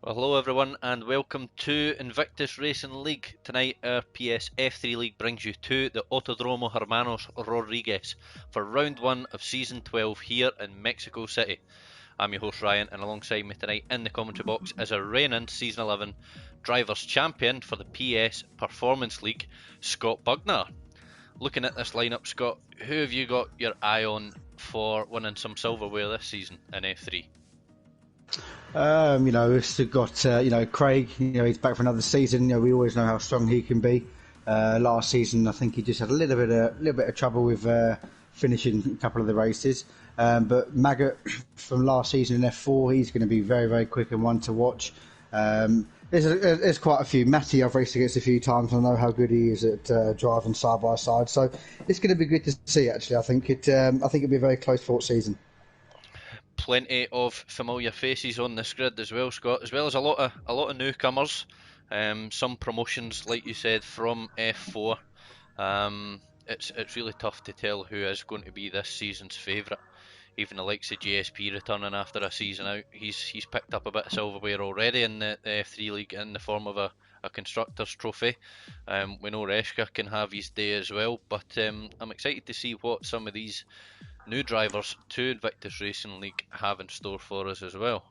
Well, hello everyone and welcome to Invictus Racing League. Tonight our PS F3 League brings you to the Autodromo Hermanos Rodriguez for round 1 of season 12 here in Mexico City. I'm your host Ryan, and alongside me tonight in the commentary box is our reigning season 11 drivers champion for the PS Performance League, Scott Bugner. Looking at this lineup, Scott, who have you got your eye on for winning some silverware this season in F3? We've still got Craig. He's back for another season. We always know how strong he can be. Last season, I think he just had a little bit of trouble with finishing a couple of the races. But Maggot from last season in F4, he's going to be very, very quick and one to watch. There's quite a few. Matty, I've raced against a few times. I know how good he is at driving side by side. So it's going to be good to see. Actually, I think it'll be a very close fought season. Plenty of familiar faces on this grid as well, Scott, as well as a lot of newcomers. Some promotions, like you said, from F4. It's really tough to tell who is going to be this season's favourite. Even the likes of GSP returning after a season out, he's picked up a bit of silverware already in the F3 League in the form of a constructors trophy. We know Reshka can have his day as well, but I'm excited to see what some of these new drivers to Invictus Racing League have in store for us as well.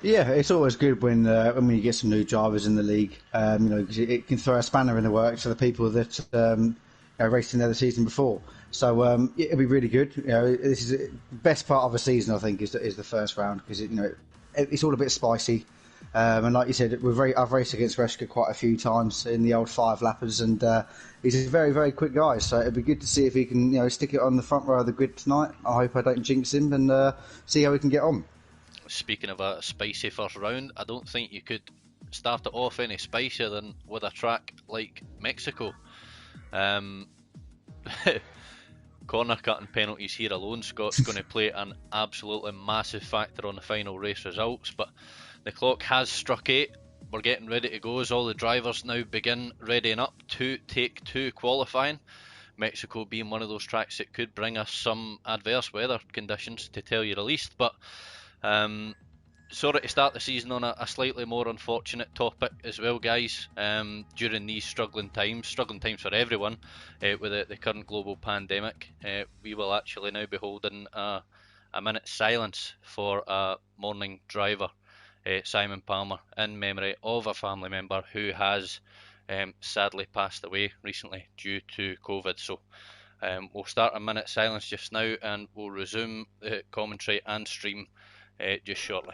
Yeah, it's always good when you get some new drivers in the league, because it can throw a spanner in the works for the people that raced in there the season before. So it'll be really good. This is the best part of the season, I think, is the first round, because it's all a bit spicy. And like you said, I've raced against Reshka quite a few times in the old 5-lappers, and he's a very, very quick guy. So it'd be good to see if he can stick it on the front row of the grid tonight. I hope I don't jinx him, and see how we can get on. Speaking of a spicy first round, I don't think you could start it off any spicier than with a track like Mexico. Corner cutting penalties here alone, Scott's going to play an absolutely massive factor on the final race results, but the clock has struck 8. We're getting ready to go as all the drivers now begin readying up to take to qualifying. Mexico being one of those tracks that could bring us some adverse weather conditions, to tell you the least. But sorry to start the season on a slightly more unfortunate topic as well, guys. During these struggling times for everyone, with the current global pandemic, we will actually now be holding a minute's silence for a morning driver, Simon Palmer, in memory of a family member who has sadly passed away recently due to COVID. So we'll start a minute's silence just now, and we'll resume the commentary and stream just shortly.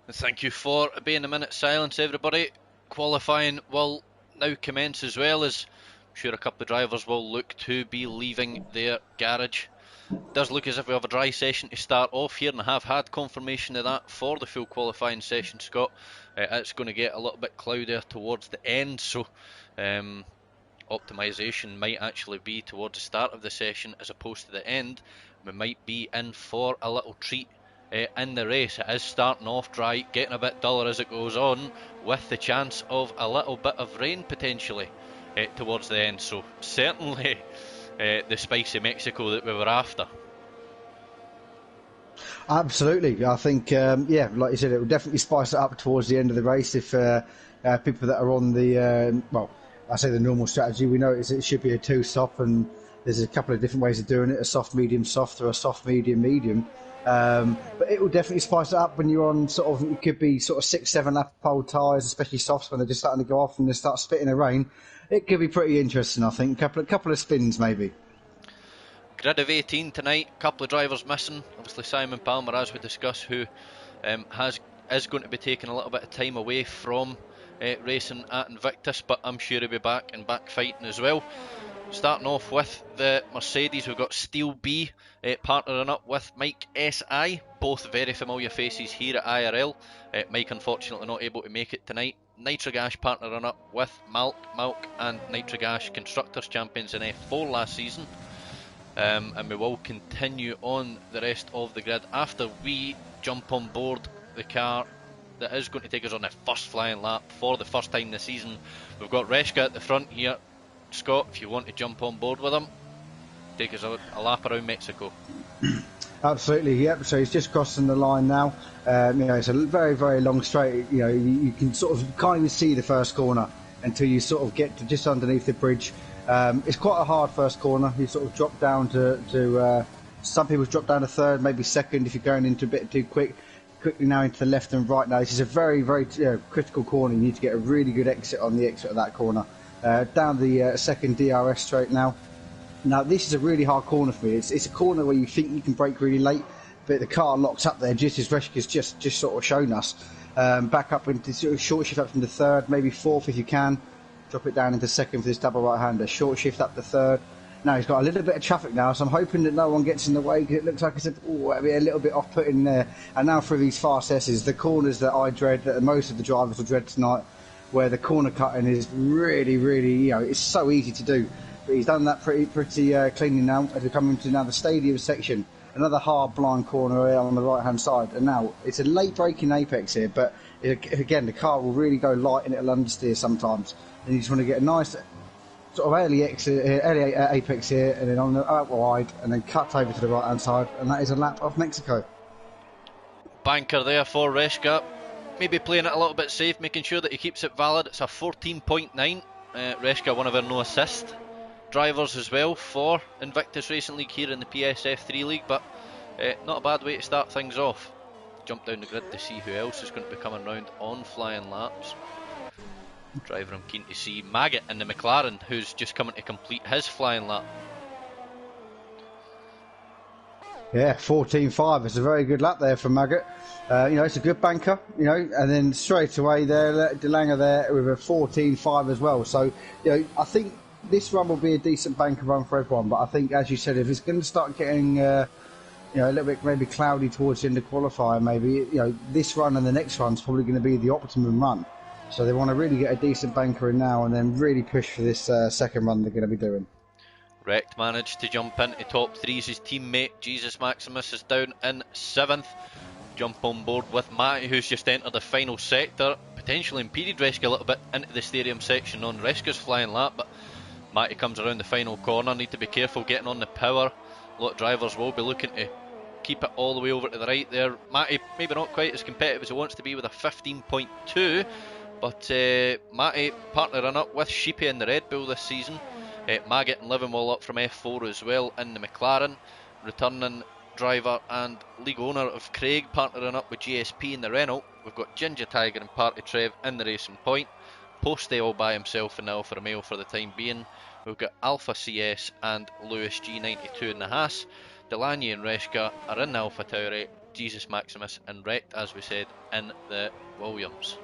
Thank you for being a minute's silence, everybody. Qualifying will now commence, as well as I'm sure a couple of drivers will look to be leaving their garage. It does look as if we have a dry session to start off here, and I have had confirmation of that for the full qualifying session, Scott. It's going to get a little bit cloudier towards the end, so optimisation might actually be towards the start of the session as opposed to the end. We might be in for a little treat in the race. It is starting off dry, getting a bit duller as it goes on, with the chance of a little bit of rain potentially towards the end. So certainly the spicy Mexico that we were after. Absolutely, I think yeah, like you said, it will definitely spice it up towards the end of the race if people that are on the well, I say the normal strategy. We know it should be a two-stop, and there's a couple of different ways of doing it: a soft, medium, soft, or a soft, medium, medium. But it will definitely spice it up when you're on sort of. It could be sort of 6-7 lap pole tyres, especially softs when they're just starting to go off and they start spitting the rain. It could be pretty interesting, I think. Couple of spins maybe. Grid of 18 tonight, a couple of drivers missing. Obviously Simon Palmer, as we discussed, who is going to be taking a little bit of time away from racing at Invictus, but I'm sure he'll be back and back fighting as well. Starting off with the Mercedes, we've got Steel B partnering up with Mike SI, both very familiar faces here at IRL. Mike unfortunately not able to make it tonight. Nitrogash partnering up with Malc and Nitrogash Constructors Champions in F4 last season. And we will continue on the rest of the grid after we jump on board the car that is going to take us on the first flying lap for the first time this season. We've got Reshka at the front here. Scott, if you want to jump on board with him, take us a lap around Mexico. Absolutely, yep. So he's just crossing the line now. It's a very, very long straight. You can sort of can't even see the first corner until you sort of get to just underneath the bridge. It's quite a hard first corner. You sort of drop down to some people drop down to third, maybe second if you're going into a bit too quickly now into the left and right. Now this is a very, very critical corner. You need to get a really good exit on the exit of that corner. Down the second DRS straight now. Now this is a really hard corner for me. It's a corner where you think you can brake really late, but the car locks up there just as Reshka's just sort of shown us. Back up into sort of short shift up into third, maybe fourth if you can. Drop it down into second for this double right-hander. Short shift up to third. Now he's got a little bit of traffic now, so I'm hoping that no one gets in the way, because it looks like it's a little bit off-putting there. And now for these fast S's, the corners that I dread, that most of the drivers will dread tonight, where the corner cutting is really, really, it's so easy to do. But he's done that pretty cleanly now as we come into now the stadium section. Another hard blind corner here on the right-hand side. And now it's a late braking apex here, but again, the car will really go light and it'll understeer sometimes. And you just want to get a nice sort of early apex here, and then on the out wide, and then cut over to the right-hand side, and that is a lap off Mexico. Banker there for Reshka. Maybe playing it a little bit safe, making sure that he keeps it valid. It's a 14.9. Reshka, one of our no assist drivers as well for Invictus Racing League here in the PS F3 League, but not a bad way to start things off. Jump down the grid to see who else is going to be coming round on flying laps. Driver I'm keen to see, Maggot in the McLaren, who's just coming to complete his flying lap. Yeah, 14.5. It's a very good lap there for Maggot. It's a good banker, and then straight away there, DeLanger there with a 14.5 as well. So, I think this run will be a decent banker run for everyone. But I think, as you said, if it's going to start getting, a little bit maybe cloudy towards the end of qualifier, maybe, this run and the next run's probably going to be the optimum run. So they want to really get a decent banker in now and then really push for this second run they're going to be doing. Wrecked managed to jump into top threes. His teammate Jesus Maximus is down in 7th. Jump on board with Matty, who's just entered the final sector. Potentially impeded Reshka a little bit into the stadium section on Reshka's flying lap, but Matty comes around the final corner. Need to be careful getting on the power. A lot of drivers will be looking to keep it all the way over to the right there. Matty maybe not quite as competitive as he wants to be with a 15.2. But Matty partnering up with Sheepy in the Red Bull this season. Maggot and Livenwall up from F4 as well in the McLaren. Returning driver and league owner of Craig partnering up with GSP in the Renault. We've got Ginger Tiger and Party Trev in the Racing Point. Posty all by himself in the Alfa Romeo for the time being. We've got Alpha CS and Lewis G92 in the Haas. Delaney and Reshka are in the Alpha Tauri. Jesus Maximus and Wrecked, as we said, in the Williams.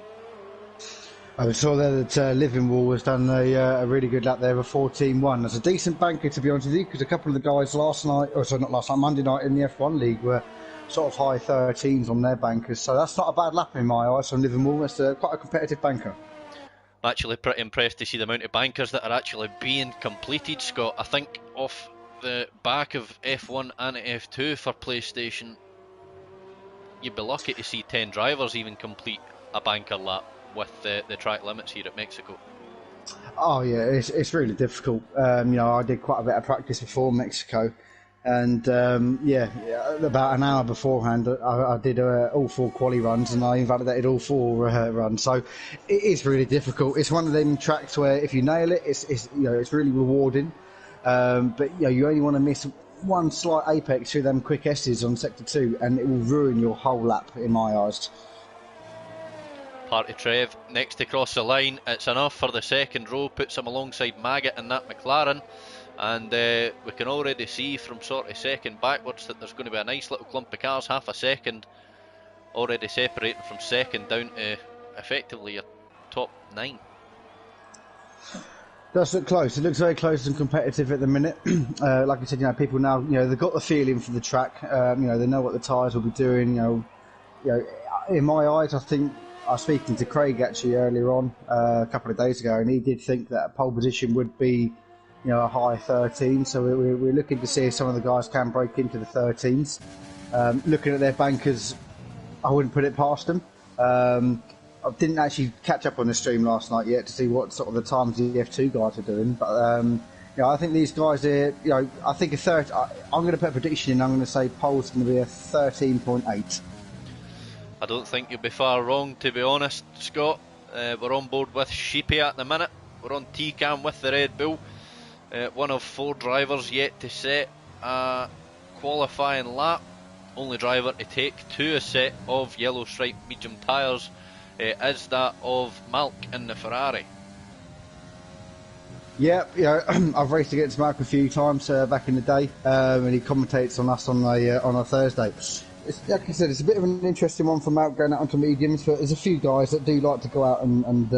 I saw there that Livenwall has done a really good lap there, a 14.1. That's a decent banker, to be honest with you, because a couple of the guys Monday night in the F1 League were sort of high 13s on their bankers. So that's not a bad lap in my eyes from Livenwall. That's quite a competitive banker. I'm actually pretty impressed to see the amount of bankers that are actually being completed, Scott. I think off the back of F1 and F2 for PlayStation, you'd be lucky to see 10 drivers even complete a banker lap with the track limits here at Mexico. Oh yeah, it's really difficult. I did quite a bit of practice before Mexico, and about an hour beforehand, I did all 4 quali runs, and I invalidated all 4 runs. So it is really difficult. It's one of them tracks where if you nail it, it's really rewarding. But you only want to miss one slight apex through them quick S's on sector 2, and it will ruin your whole lap in my eyes. Party Trev next to cross the line. It's enough for the second row, puts him alongside Maggot in that McLaren, and we can already see from sort of second backwards that there's going to be a nice little clump of cars, half a second already separating from second down to effectively your top 9. Does look close. It looks very close and competitive at the minute. Like I said, people now, they've got the feeling for the track. They know what the tyres will be doing. In my eyes, I think I was speaking to Craig actually earlier on a couple of days ago, and he did think that a pole position would be, a high 13. So we're looking to see if some of the guys can break into the 13s. Looking at their bankers, I wouldn't put it past them. I didn't actually catch up on the stream last night yet to see what sort of the times the F2 guys are doing, but I think these guys are, I think I'm going to put a prediction in. I'm going to say pole's going to be a 13.8. I don't think you'll be far wrong, to be honest, Scott. We're on board with Sheepy at the minute. We're on T-Cam with the Red Bull. One of 4 drivers yet to set a qualifying lap. Only driver to take to a set of yellow striped medium tyres is that of Malc in the Ferrari. Yeah, I've raced against Malc a few times back in the day, and he commentates on us on a Thursday. Like I said, it's a bit of an interesting one for Malc going out onto mediums, but there's a few guys that do like to go out and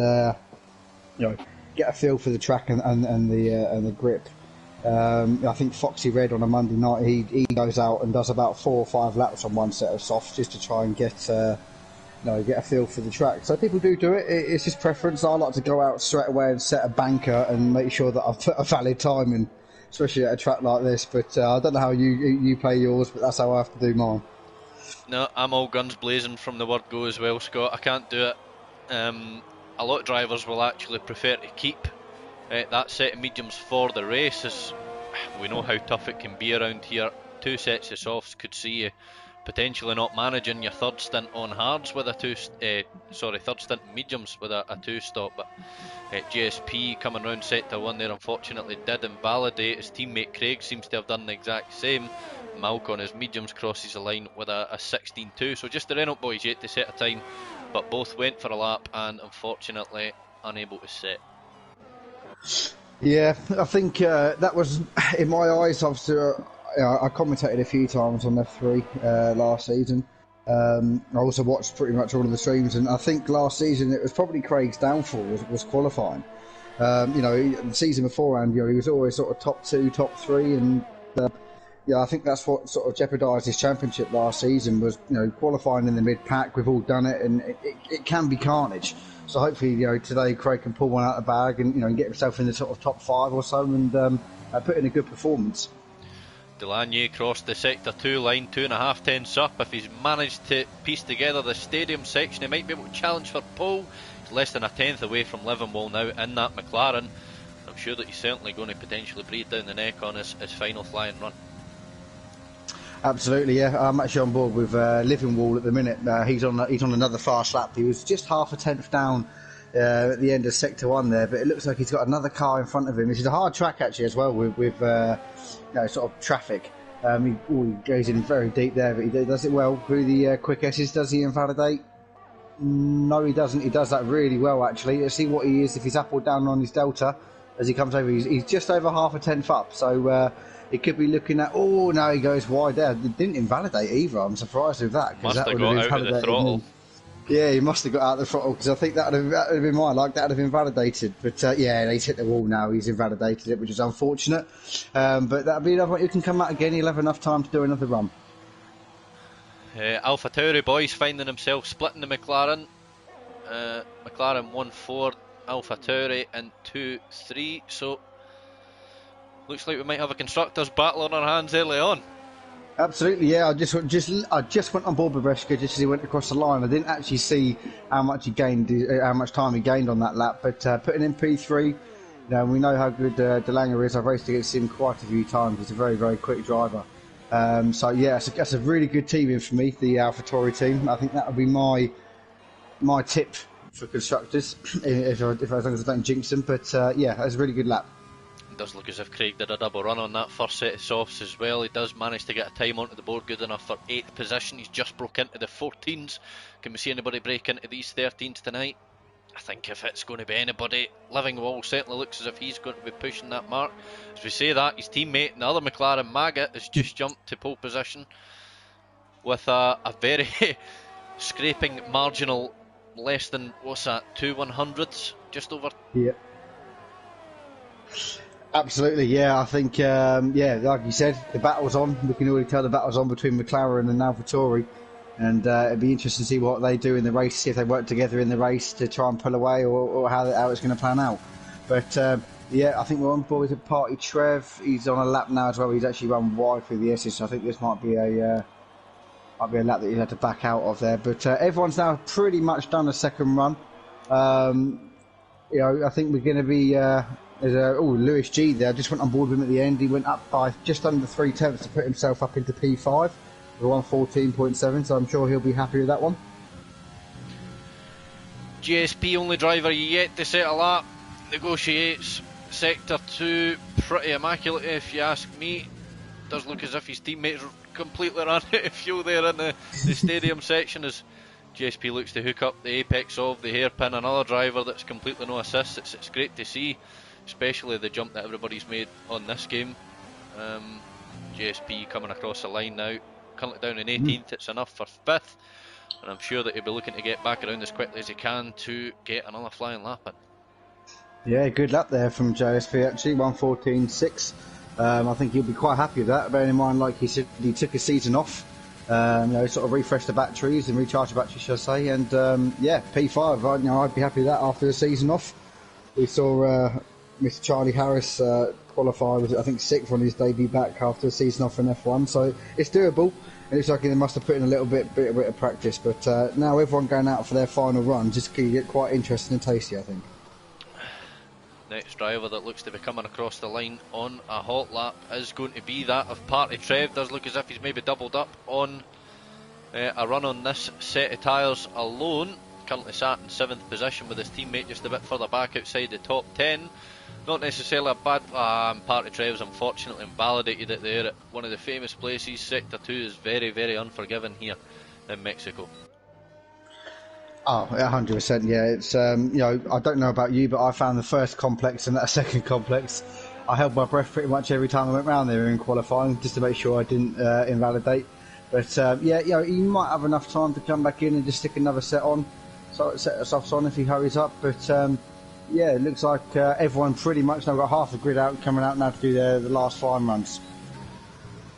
get a feel for the track and the grip. I think Foxy Red on a Monday night, he goes out and does about 4 or 5 laps on one set of softs just to try and get a feel for the track. So people do it. It's just preference. I like to go out straight away and set a banker and make sure that I've put a valid time in, especially at a track like this. But I don't know how you play yours, but that's how I have to do mine. No, I'm all guns blazing from the word go as well, Scott. I can't do it. A lot of drivers will actually prefer to keep that set of mediums for the race, as we know how tough it can be around here. 2 sets of softs could see you potentially not managing your third stint on hards with third stint mediums with a 2-stop. But GSP coming round sector 1 there unfortunately did invalidate. His teammate Craig seems to have done the exact same. Malc on his mediums crosses the line with a 16.2. So just the Renault boys yet to set a time, but both went for a lap and unfortunately unable to set. Yeah, I think that was, in my eyes, obviously, I commentated a few times on F3 last season. I also watched pretty much all of the streams, and I think last season it was probably Craig's downfall was qualifying. The season beforehand, he was always sort of top 2, top 3, and I think that's what sort of jeopardised his championship last season was, qualifying in the mid-pack. We've all done it, and it can be carnage. So hopefully, today Craig can pull one out of the bag and get himself in the sort of top 5 or so, and put in a good performance. Delagny crossed the sector 2 line, 2.5 tenths up. If he's managed to piece together the stadium section, he might be able to challenge for pole. He's less than a tenth away from Levenwall now in that McLaren. I'm sure that he's certainly going to potentially breathe down the neck on his final flying run. Absolutely, yeah. I'm actually on board with Levenwall at the minute. He's on another fast lap. He was just half a tenth down at the end of sector 1 there, but it looks like he's got another car in front of him. This is a hard track actually as well with sort of traffic. He goes in very deep there, but he does it well through the quick S's. Does he invalidate? No, he doesn't. He does that really well actually. Let's see what he is if he's up or down on his delta as he comes over. He's just over half a tenth up, so he could be looking at. Oh no, he goes wide there. He didn't invalidate either. I'm surprised with that, because that would have invalidated the throttle. Yeah, he must have got out of the throttle, because I think that would have been mine. Like, that would have invalidated. But yeah, he's hit the wall now. He's invalidated it, which is unfortunate. But that'll be another one. You can come out again. He'll have enough time to do another run. Alpha Tauri boys finding himself splitting the McLaren. McLaren 1-4, Alpha Tauri in 2-3. So looks like we might have a constructors battle on our hands early on. Absolutely, yeah. I just went on board with Reschke just as he went across the line. I didn't actually see how much he gained, how much time he gained on that lap. But putting in P3, we know how good Delanger is. I've raced against him quite a few times. He's a very, very quick driver. So yeah, that's a really good team in for me, the AlphaTauri team. I think that would be my tip for constructors, if as long as I don't jinx them. But yeah, that's a really good lap. It does look as if Craig did a double run on that first set of softs as well. He does manage to get a time onto the board good enough for 8th position. He's just broke into the 14s. Can we see anybody break into these 13s tonight? I think if it's going to be anybody, Livingwall certainly looks as if he's going to be pushing that mark. As we say that, his teammate in the other McLaren, Maggot, has just jumped to pole position with a very scraping marginal less than, what's that, 2/100ths, just over. Yeah. Absolutely, yeah. I think, yeah, like you said, the battle's on. We can already tell the battle's on between McLaren and AlphaTauri. And it'd be interesting to see what they do in the race, see if they work together in the race to try and pull away, or how it's going to plan out. But yeah, I think we're on board with Party Trev. He's on a lap now as well. He's actually run wide through the S's, so I think this might be a lap that he'd have to back out of there. But everyone's now pretty much done a second run. I think we're going to be. Lewis G there. Just went on board with him at the end. He went up by just under 3/10 to put himself up into P5. We're on 14.7, so I'm sure he'll be happy with that one. GSP only driver yet to set a lap. Negotiates sector 2 pretty immaculately if you ask me. Does look as if his teammates completely ran out of fuel there in the stadium section as GSP looks to hook up the apex of the hairpin. Another driver that's completely no assist. It's great to see, especially the jump that everybody's made on this game. GSP coming across the line now, currently down in 18th. It's enough for 5th, and I'm sure that he'll be looking to get back around as quickly as he can to get another flying lap in. Yeah, good lap there from JSP actually, 1:14.6. I think he'll be quite happy with that, bearing in mind, like he said, he took a season off, sort of refreshed the batteries and recharged the batteries, should I say, and yeah, P5, I'd be happy with that after the season off. We saw Mr. Charlie Harris qualify with, I think, 6th on his debut back after a season off in F1, so it's doable. It looks like they must have put in a little bit of practice, but now everyone going out for their final run just can get quite interesting and tasty, I think. Next driver that looks to be coming across the line on a hot lap is going to be that of Party Trev. Does look as if he's maybe doubled up on a run on this set of tyres alone. Currently sat in 7th position with his teammate just a bit further back outside the top 10. Not necessarily a bad... Party Trev's unfortunately invalidated it there at one of the famous places. Sector 2 is very, very unforgiving here in Mexico. Oh, 100%, yeah. It's I don't know about you, but I found the first complex and that second complex. I held my breath pretty much every time I went round there in qualifying, just to make sure I didn't invalidate. But yeah, you might have enough time to come back in and just stick another set on, so set us off on if he hurries up. But yeah, it looks like everyone pretty much now got half the grid out, coming out now to do the last flying runs.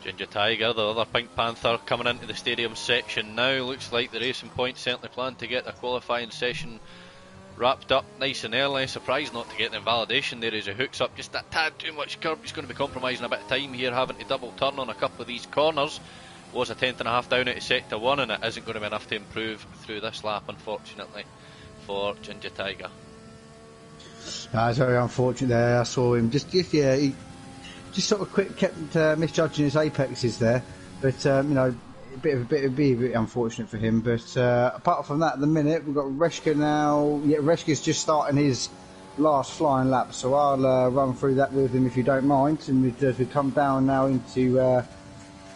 Ginger Tiger, the other Pink Panther, coming into the stadium section now. Looks like the Racing Point certainly plan to get their qualifying session wrapped up nice and early. Surprised not to get the invalidation there as he hooks up just that tad too much curb. He's going to be compromising a bit of time here, having to double turn on a couple of these corners. Was a 10th.5 down into sector 1, and it isn't going to be enough to improve through this lap, unfortunately, for Ginger Tiger. It's very unfortunate there. I saw him he just sort of kept misjudging his apexes there, but it'd be a bit unfortunate for him. But apart from that, at the minute we've got Reschke now. Yeah, Reschke's just starting his last flying lap, so I'll run through that with him if you don't mind. And as we come down now into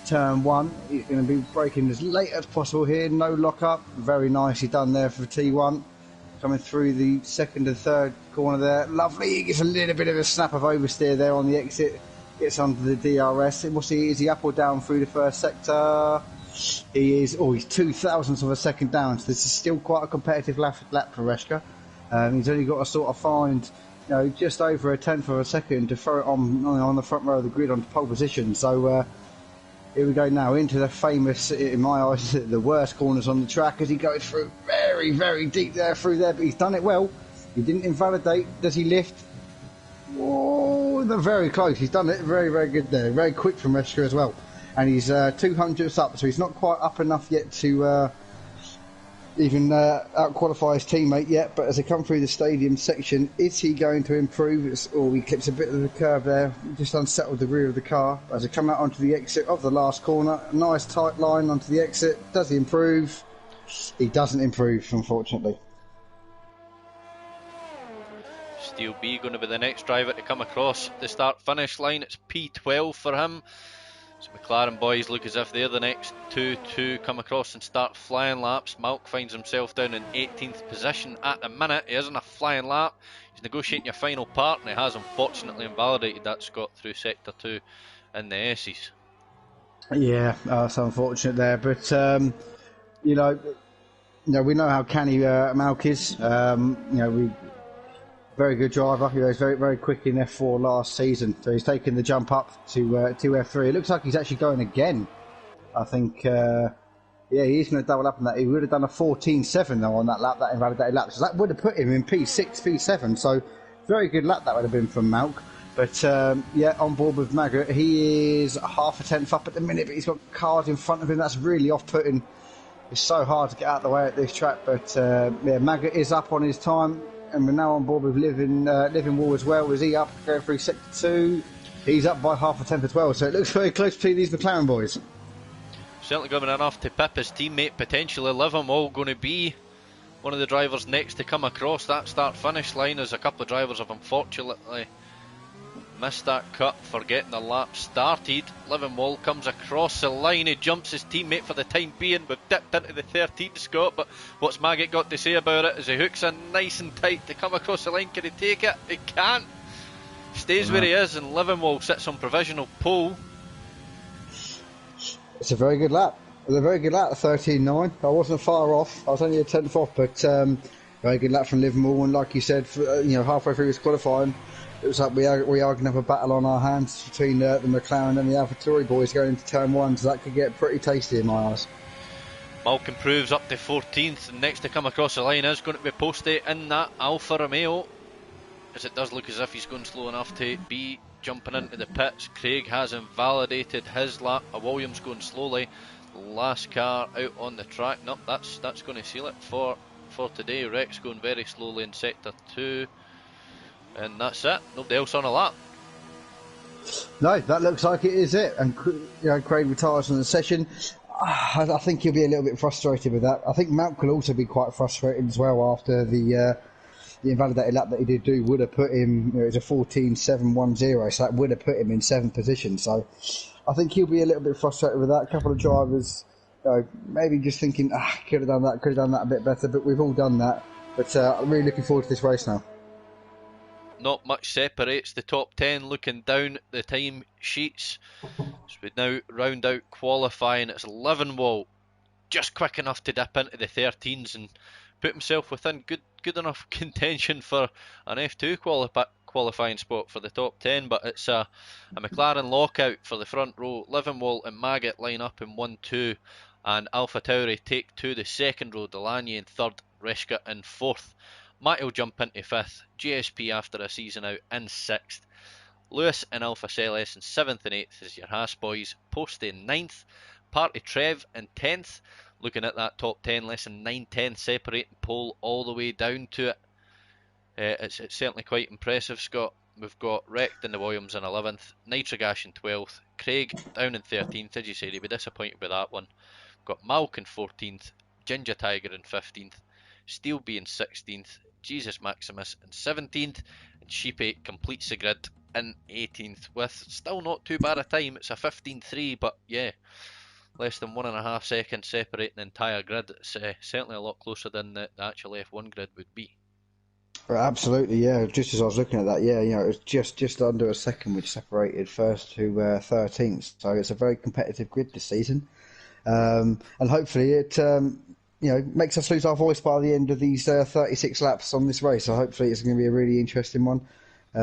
turn 1, he's going to be braking as late as possible here. No lock up, very nicely done there for T1. Coming through the 2nd and 3rd corner there, lovely. He gets a little bit of a snap of oversteer there on the exit. Gets onto the DRS. Is he up or down through the first sector? He is. Oh, he's 2,000ths of a second down. So this is still quite a competitive lap for Reschke. He's only got to sort of find, just over a 10th of a second to throw it on the front row of the grid onto pole position. So here we go now into the famous, in my eyes, the worst corners on the track as he goes through very, very deep there through there. But he's done it well. He didn't invalidate. Does he lift? Oh, they're very close. He's done it very, very good there. Very quick from Reschke as well. and he's 200ths up, so he's not quite up enough yet to even out-qualify his teammate yet, but as they come through the stadium section, is he going to improve? He clips a bit of the curve there, just unsettled the rear of the car. As they come out onto the exit of the last corner, a nice tight line onto the exit. Does he improve? He doesn't improve, unfortunately. Steel B going to be the next driver to come across the start-finish line. It's P12 for him. So McLaren boys look as if they're the next two to come across and start flying laps. Malc finds himself down in 18th position at the minute. He isn't a flying lap. He's negotiating your final part, and he has unfortunately invalidated that, Scott, through Sector 2 in the S's. Yeah, that's unfortunate there. But, we know how canny Malc is. Very good driver. He was very, very quick in F4 last season. So he's taken the jump up to F3. It looks like he's actually going again. I think, he is going to double up on that. He would have done a 14.7 though on that lap, that invalidated lap. So that would have put him in P6, P7. So very good lap that would have been from Malc. But on board with Maggot. He is half a tenth up at the minute, but he's got cars in front of him. That's really off-putting. It's so hard to get out of the way at this track. But Maggot is up on his time. And we're now on board with Living Wall as well. Was he up going through Sector 2? He's up by half a tenth as well. So it looks very close between these McLaren boys. Certainly going enough to pip his teammate, potentially Living Wall going to be one of the drivers next to come across that start-finish line, as a couple of drivers have unfortunately missed that cut for getting the lap started. Living Wall comes across the line, he jumps his teammate for the time being. We've dipped into the 13th, Scott, but what's Maggot got to say about it? As he hooks in nice and tight to come across the line, can he take it? He can't. Stays where he is, and Living Wall sits on provisional pole. It's a very good lap. It was a very good lap at 13.9. I wasn't far off. I was only a tenth off, but very good lap from Living Wall. And like you said, halfway through his qualifying, it was like we are going to have a battle on our hands between the McLaren and the AlphaTauri boys going into turn 1, so that could get pretty tasty in my eyes. Malc improves up to 14th, and next to come across the line is going to be Posty in that Alfa Romeo, as it does look as if he's going slow enough to be jumping into the pits. Craig has invalidated his lap. Williams going slowly. Last car out on the track. Nope, that's going to seal it for today. Rex going very slowly in Sector 2. And that's it. Nobody else on a lap. No, that looks like it is it. And Craig retires from the session. I think he'll be a little bit frustrated with that. I think Malc will also be quite frustrated as well after the invalidated lap that he did do. Would have put him. It was a 14.710, so that would have put him in 7th position. So I think he'll be a little bit frustrated with that. A couple of drivers, maybe just thinking, could have done that a bit better. But we've all done that. But I'm really looking forward to this race now. Not much separates the top 10 looking down the time sheets. So we now round out qualifying. It's Living Wall just quick enough to dip into the 13s and put himself within good enough contention for an F2 qualifying spot for the top 10, but it's a McLaren lockout for the front row. Living Wall and Maggot line up in 1-2, and AlphaTauri take to the second row. Delaney in third, Reshka in fourth. Matt will jump into 5th, GSP after a season out in 6th, Lewis and Alpha Celes in 7th and 8th as your Haas boys, Posty in 9th, Party Trev in 10th, looking at that top 10, less than 9/10 separating pole all the way down to it. It's certainly quite impressive, Scott. We've got Wrecked in the Williams in 11th, nitrogash in 12th, Craig down in 13th, as you said, he'd be disappointed with that one. We've got Malc in 14th, Ginger Tiger in 15th, Steel B in 16th, Jesus Maximus in 17th, and Sheep 8 completes the grid in 18th with still not too bad a time. It's a 15.3, but yeah, less than 1.5 seconds separating the entire grid. It's certainly a lot closer than the actual F1 grid would be. Absolutely, yeah. Just as I was looking at that, it was just under a second which separated first to 13th. So it's a very competitive grid this season, and hopefully it makes us lose our voice by the end of these 36 laps on this race. So hopefully it's going to be a really interesting one.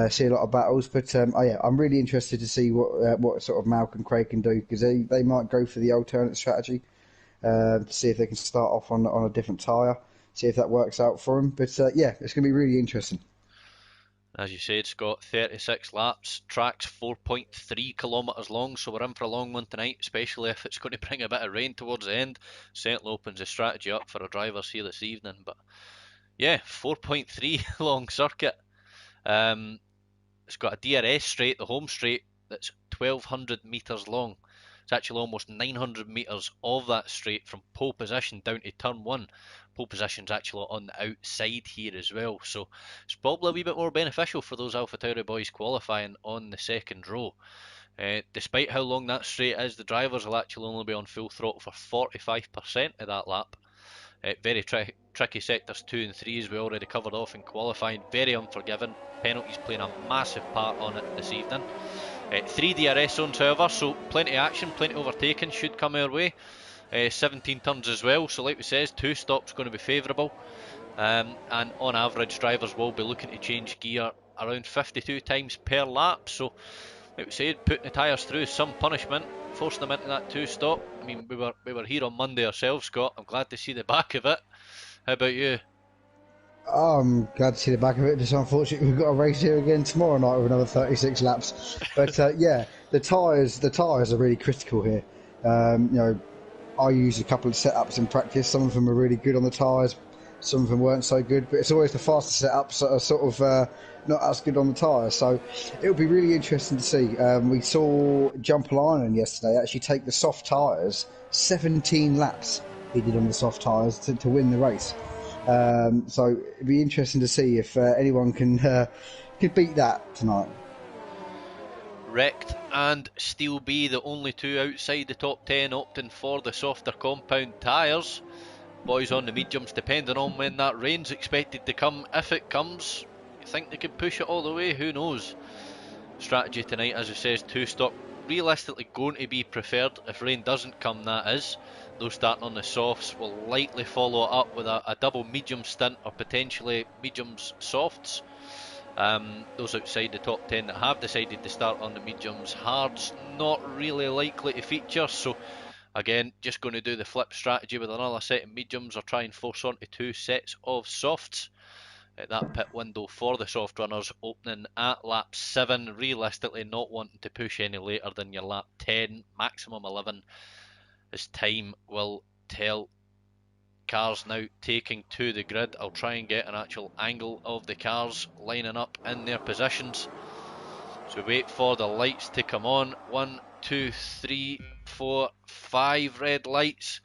See a lot of battles, but I'm really interested to see what sort of Malc and Craig can do, because they might go for the alternate strategy to see if they can start off on a different tyre, see if that works out for them. But it's going to be really interesting. As you said, Scott, 36 laps, track's 4.3 kilometres long, so we're in for a long one tonight, especially if it's going to bring a bit of rain towards the end. Certainly opens the strategy up for our drivers here this evening, but yeah, 4.3 long circuit. It's got a DRS straight, the home straight, that's 1,200 metres long. It's actually almost 900 metres of that straight from pole position down to turn 1. Pole position's actually on the outside here as well, so it's probably a wee bit more beneficial for those AlphaTauri boys qualifying on the second row. Despite how long that straight is, the drivers will actually only be on full throttle for 45% of that lap. Very tricky sectors 2 and 3, as we already covered off in qualifying. Very unforgiving. Penalties playing a massive part on it this evening. 3 DRS zones, however, so plenty of action, plenty of overtaking should come our way. 17 turns as well, so like we said, 2 stops going to be favourable. And on average, drivers will be looking to change gear around 52 times per lap. So, like we said, putting the tyres through some punishment, forcing them into that 2-stop. I mean, we were here on Monday ourselves, Scott. I'm glad to see the back of it. How about you? I'm glad to see the back of it. Just unfortunately, we've got a race here again tomorrow night with another 36 laps. But yeah, the tyres are really critical here. I used a couple of setups in practice. Some of them are really good on the tyres, some of them weren't so good. But it's always the faster setups that are sort of not as good on the tyres. So it'll be really interesting to see. We saw Jumper Linen yesterday actually take the soft tyres, 17 laps he did on the soft tyres to win the race. So it'd be interesting to see if anyone can beat that tonight. Wrecked and Steel B, the only 2 outside the top 10, opting for the softer compound tyres. Boys on the mediums, depending on when that rain's expected to come. If it comes, you think they can push it all the way? Who knows? Strategy tonight, as it says, 2-stop. Realistically going to be preferred if rain doesn't come, that is. Those starting on the softs will likely follow it up with a double medium stint or potentially mediums softs. Those outside the top 10 that have decided to start on the mediums, hards not really likely to feature. So again, just going to do the flip strategy with another set of mediums or try and force onto 2 sets of softs. That pit window for the soft runners opening at lap 7, realistically not wanting to push any later than your lap 10, maximum 11, as time will tell. Cars now taking to the grid. I'll try and get an actual angle of the cars lining up in their positions. So wait for the lights to come on. 1, 2, 3, 4, 5 red lights.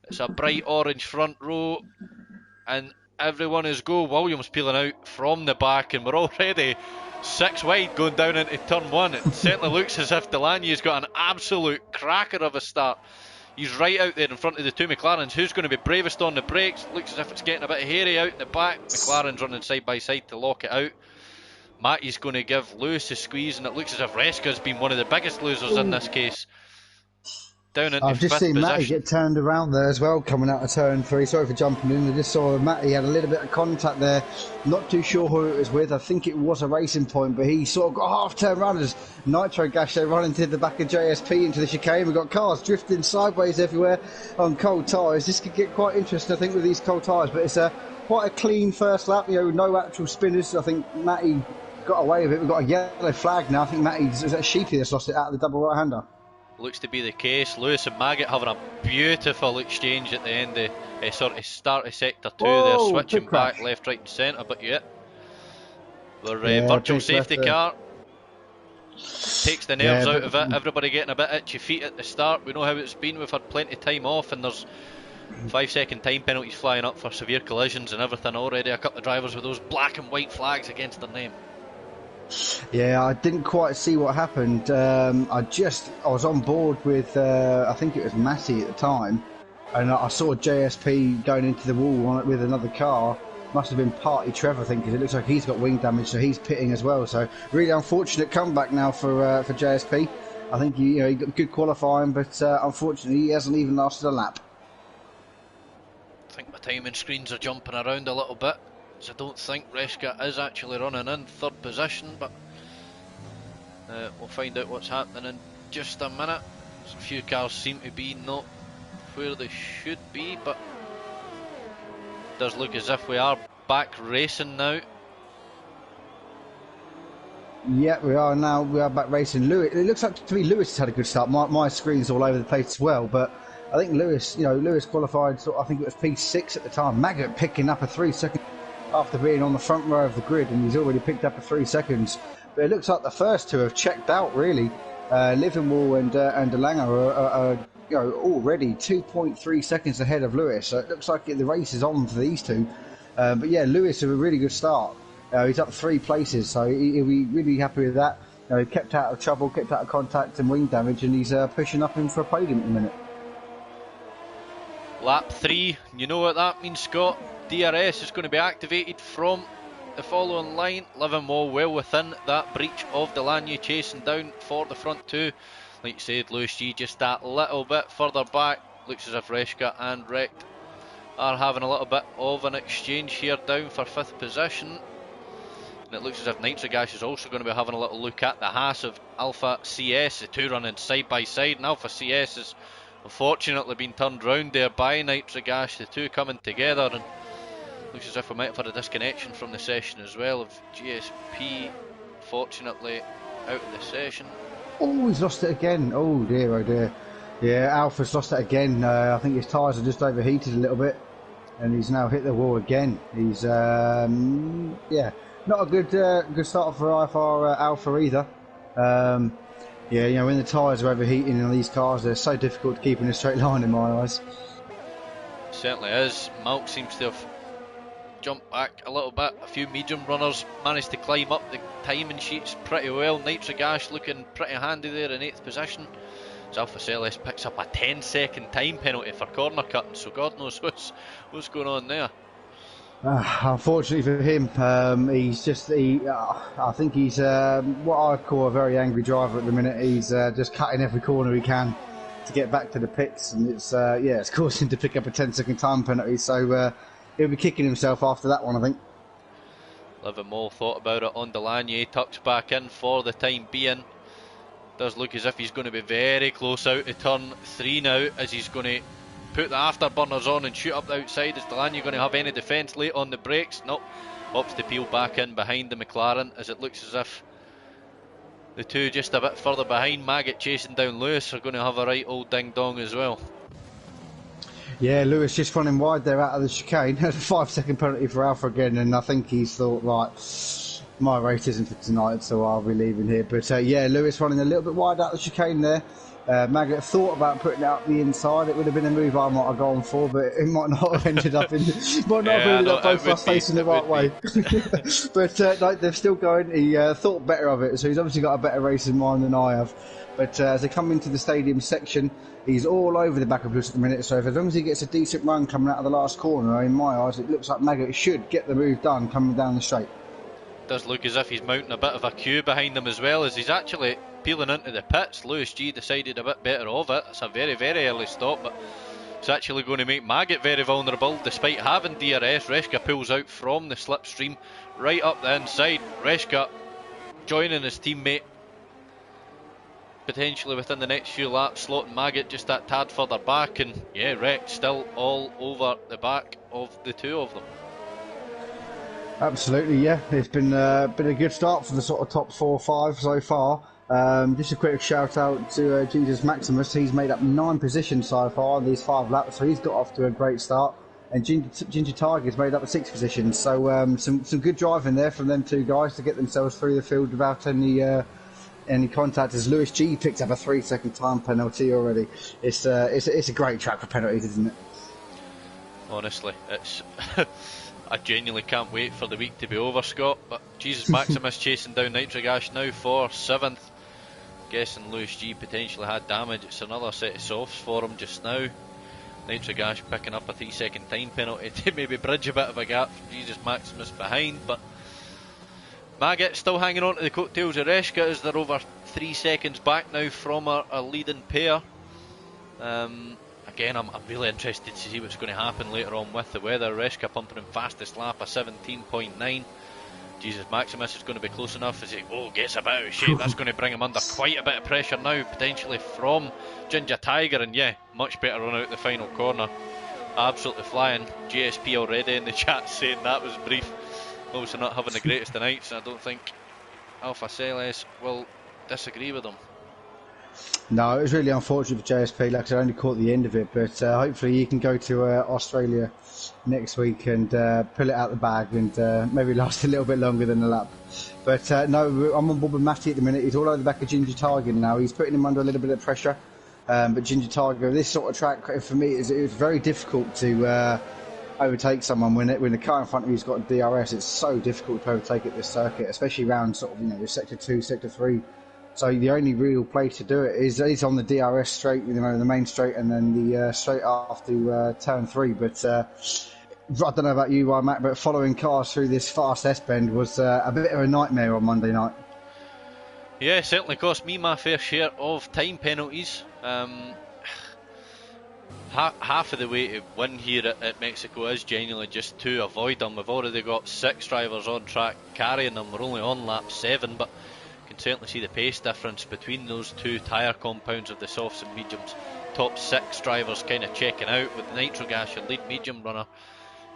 It's a bright orange front row, and everyone is go. Williams peeling out from the back, and we're already 6 wide going down into turn 1. It certainly looks as if Delaney's got an absolute cracker of a start. He's right out there in front of the 2 McLarens. Who's going to be bravest on the brakes? Looks as if it's getting a bit hairy out in the back. McLaren's running side by side to lock it out. Matty's going to give Lewis a squeeze, and it looks as if Reska's been one of the biggest losers in this case. Down into I've just 5th seen position. Matty get turned around there as well, coming out of turn 3. Sorry for jumping in. I just saw Matty had a little bit of contact there. Not too sure who it was with. I think it was a Racing Point, but he sort of got half-turn runners. Nitrogash, they run into the back of JSP into the chicane. We've got cars drifting sideways everywhere on cold tyres. This could get quite interesting, I think, with these cold tyres. But it's quite a clean first lap. No actual spinners. I think Matty got away with it. We've got a yellow flag now. I think Matty's is that Sheepy that's lost it out of the double right-hander. Looks to be the case. Lewis and Maggot having a beautiful exchange at the end of start of sector 2. They're switching back left, right and centre, but yeah, we're virtual safety car takes the nerves out of it. Everybody getting a bit itchy feet at the start. We know how it's been. We've had plenty of time off, and there's 5-second time penalties flying up for severe collisions and everything already. A couple of drivers with those black and white flags against their name. Yeah, I didn't quite see what happened. I was on board with, I think it was Matty at the time, and I saw JSP going into the wall on it with another car. Must have been partly Trevor, I think, because it looks like he's got wing damage, so he's pitting as well. So really unfortunate comeback now for JSP. I think he got good qualifying, but unfortunately he hasn't even lasted a lap. I think my timing screens are jumping around a little bit. So I don't think Reska is actually running in 3rd position, but we'll find out what's happening in just a minute. A few cars seem to be not where they should be, but it does look as if we are back racing now. Yeah, we are now. We are back racing. Lewis. It looks like to me Lewis has had a good start. My screen's all over the place as well, but I think Lewis, Lewis qualified. I think it was P6 at the time. Maggot picking up a 3 second after being on the front row of the grid, and he's already picked up a 3 seconds. But it looks like the first two have checked out really. Livermore and DeLanger are already 2.3 seconds ahead of Lewis. So it looks like the race is on for these two. But yeah, Lewis with a really good start. He's up 3 places, so he'll be really happy with that. He kept out of trouble, kept out of contact and wing damage, and he's pushing up in for a podium at the minute. Lap 3, you know what that means, Scott. DRS is going to be activated from the following line. Livermore well within that breach of Delaney, chasing down for the front two. Like you said, Lewis G just that little bit further back. Looks as if Reshka and Wrecked are having a little bit of an exchange here down for 5th position. And it looks as if nitrogash is also going to be having a little look at the Haas of Alpha CS. The two running side by side, and Alpha CS has unfortunately been turned round there by nitrogash. The two coming together, and looks as if we might have had a disconnection from the session as well of GSP, fortunately out of the session. Oh, he's lost it again. Oh dear, oh dear. Yeah, Alpha's lost it again. I think his tyres are just overheated a little bit, and he's now hit the wall again. He's yeah, not a good start for Alpha either. Yeah, when the tyres are overheating on these cars, they're so difficult to keep in a straight line in my eyes. Certainly is. Malc seems to have jumped back a little bit. A few medium runners managed to climb up the timing sheets pretty well. nitrogash looking pretty handy there in 8th position. As Alpha Celes picks up a 10-second time penalty for corner cutting, so God knows what's going on there. Unfortunately for him, I think he's what I call a very angry driver at the minute. He's just cutting every corner he can to get back to the pits, and it's caused him to pick up a 10-second time penalty. So he'll be kicking himself after that one, I think. Livermore thought about it on Delaney, tucks back in for the time being. Does look as if he's going to be very close out to turn 3 now, as he's going to put the afterburners on and shoot up the outside. Is Delaney going to have any defence late on the brakes? Nope. Opts to peel back in behind the McLaren, as it looks as if the two just a bit further behind, Maggot chasing down Lewis, are going to have a right old ding dong as well. Yeah, Lewis just running wide there out of the chicane. A 5-second penalty for Alpha again, and I think he's thought, right, my race isn't for tonight, so I'll be leaving here. But yeah, Lewis running a little bit wide out the chicane there. Maggot thought about putting it up the inside. It would have been a move I might have gone for, but it might not have ended up both of us facing the right way. But like, they're still going. He thought better of it, so he's obviously got a better race in mind than I have. But as they come into the stadium section, he's all over the back of Lewis at the minute. So as long as he gets a decent run coming out of the last corner, in my eyes, it looks like Maggot should get the move done coming down the straight. Does look as if he's mounting a bit of a queue behind him as well, as he's actually peeling into the pits. Lewis G decided a bit better of it. It's a very, very early stop, but it's actually going to make Maggot very vulnerable despite having DRS. Reshka pulls out from the slipstream right up the inside. Reshka joining his teammate potentially within the next few laps, slotting Maggot just that tad further back, and yeah, Wrecked still all over the back of the two of them. Absolutely, yeah. It's been a good start for the sort of top 4 or 5 so far. Just a quick shout out to Jesus Maximus. He's made up 9 positions so far in these 5 laps, so he's got off to a great start. And Ginger Tiger's made up 6 positions, so some good driving there from them two guys to get themselves through the field without any contact. As Lewis G picked up a 3-second time penalty already. It's a great track for penalties, isn't it? Honestly, it's I genuinely can't wait for the week to be over, Scott. But Jesus Maximus chasing down nitrogash now for 7th. Guessing Lewis G potentially had damage. It's another set of softs for him just now. nitrogash picking up a 3-second time penalty to maybe bridge a bit of a gap from Jesus Maximus behind. But Maggot still hanging on to the coattails of Reshka, as they're over 3 seconds back now from a leading pair. Again, I'm really interested to see what's going to happen later on with the weather. Reshka pumping in fastest lap, a 17.9. Jesus Maximus is going to be close enough as he gets a bit out of shape. That's going to bring him under quite a bit of pressure now, potentially from Ginger Tiger. And yeah, much better run out the final corner. Absolutely flying. GSP already in the chat saying that was brief. Obviously not having the greatest of nights, and I don't think Alpha Celes will disagree with him. No, it was really unfortunate for JSP. Like I said, I only caught the end of it, but hopefully you can go to Australia next week and pull it out the bag and maybe last a little bit longer than a lap. But no, I'm on board with Matty at the minute. He's all over the back of Ginger Tiger now. He's putting him under a little bit of pressure. But Ginger Tiger, this sort of track for me it was very difficult to overtake someone when the car in front of you's got a DRS. It's so difficult to overtake at this circuit, especially around sort of your sector 2, sector 3. So the only real place to do it is on the DRS straight, the main straight, and then the straight after turn 3. But I don't know about you, Matt, but following cars through this fast S-bend was a bit of a nightmare on Monday night. Yeah, it certainly cost me my fair share of time penalties. Half of the way to win here at Mexico is genuinely just to avoid them. We've already got 6 drivers on track carrying them. We're only on lap 7, but you can certainly see the pace difference between those 2 tyre compounds of the softs and mediums. Top 6 drivers kind of checking out, with nitrogash and lead medium runner